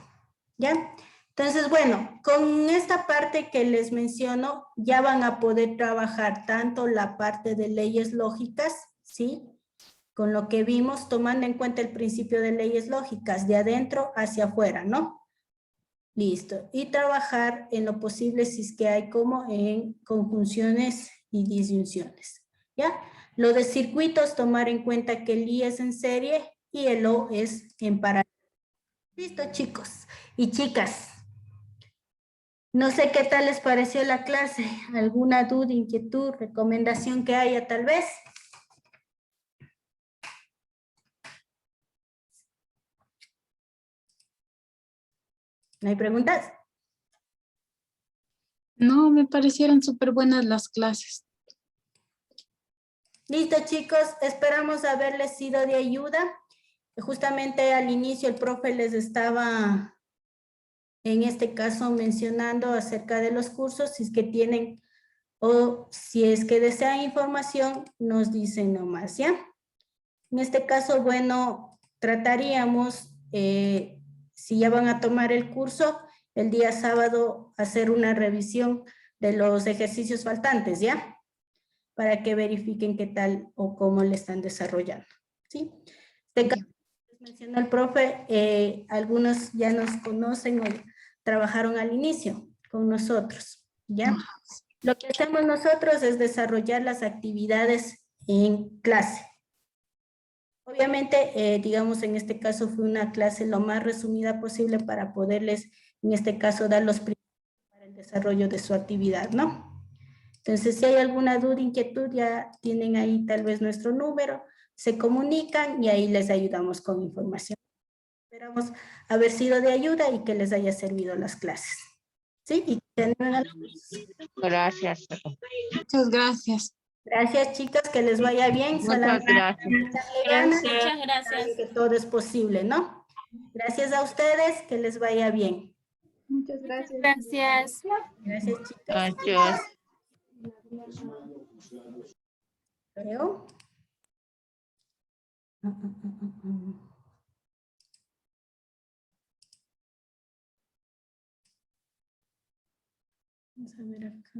¿Ya? Entonces, bueno, con esta parte que les menciono, ya van a poder trabajar tanto la parte de leyes lógicas, ¿sí? Con lo que vimos, tomando en cuenta el principio de leyes lógicas, de adentro hacia afuera, ¿no? Listo. Y trabajar en lo posible si es que hay como en conjunciones y disyunciones, ¿ya? Lo de circuitos, tomar en cuenta que el I es en serie y el O es en paralelo. Listo, chicos y chicas. No sé qué tal les pareció la clase. ¿Alguna duda, inquietud, recomendación que haya tal vez? ¿No hay preguntas? No, me parecieron súper buenas las clases. Listo, chicos. Esperamos haberles sido de ayuda. Justamente al inicio el profe les estaba, en este caso, mencionando acerca de los cursos. Si es que tienen o si es que desean información, nos dicen nomás, ¿ya? En este caso, bueno, trataríamos, si ya van a tomar el curso, el día sábado hacer una revisión de los ejercicios faltantes, ¿ya? Para que verifiquen qué tal o cómo le están desarrollando, ¿sí? Este caso, mencionó el profe, algunos ya nos conocen o trabajaron al inicio con nosotros, ¿ya? Lo que hacemos nosotros es desarrollar las actividades en clase. Obviamente, digamos, en este caso fue una clase lo más resumida posible para poderles, en este caso, dar los principios para el desarrollo de su actividad, ¿no? Entonces, si hay alguna duda, inquietud, ya tienen ahí tal vez nuestro número, se comunican y ahí les ayudamos con información. Esperamos haber sido de ayuda y que les haya servido las clases. ¿Sí? Y Gracias. Muchas gracias. gracias, chicas, que les vaya bien. Muchas gracias. Muchas gracias. Que todo es posible, ¿no? Gracias a ustedes, que les vaya bien. Muchas gracias. Gracias. Gracias, chicas. Gracias. Creo. Vamos a ver acá.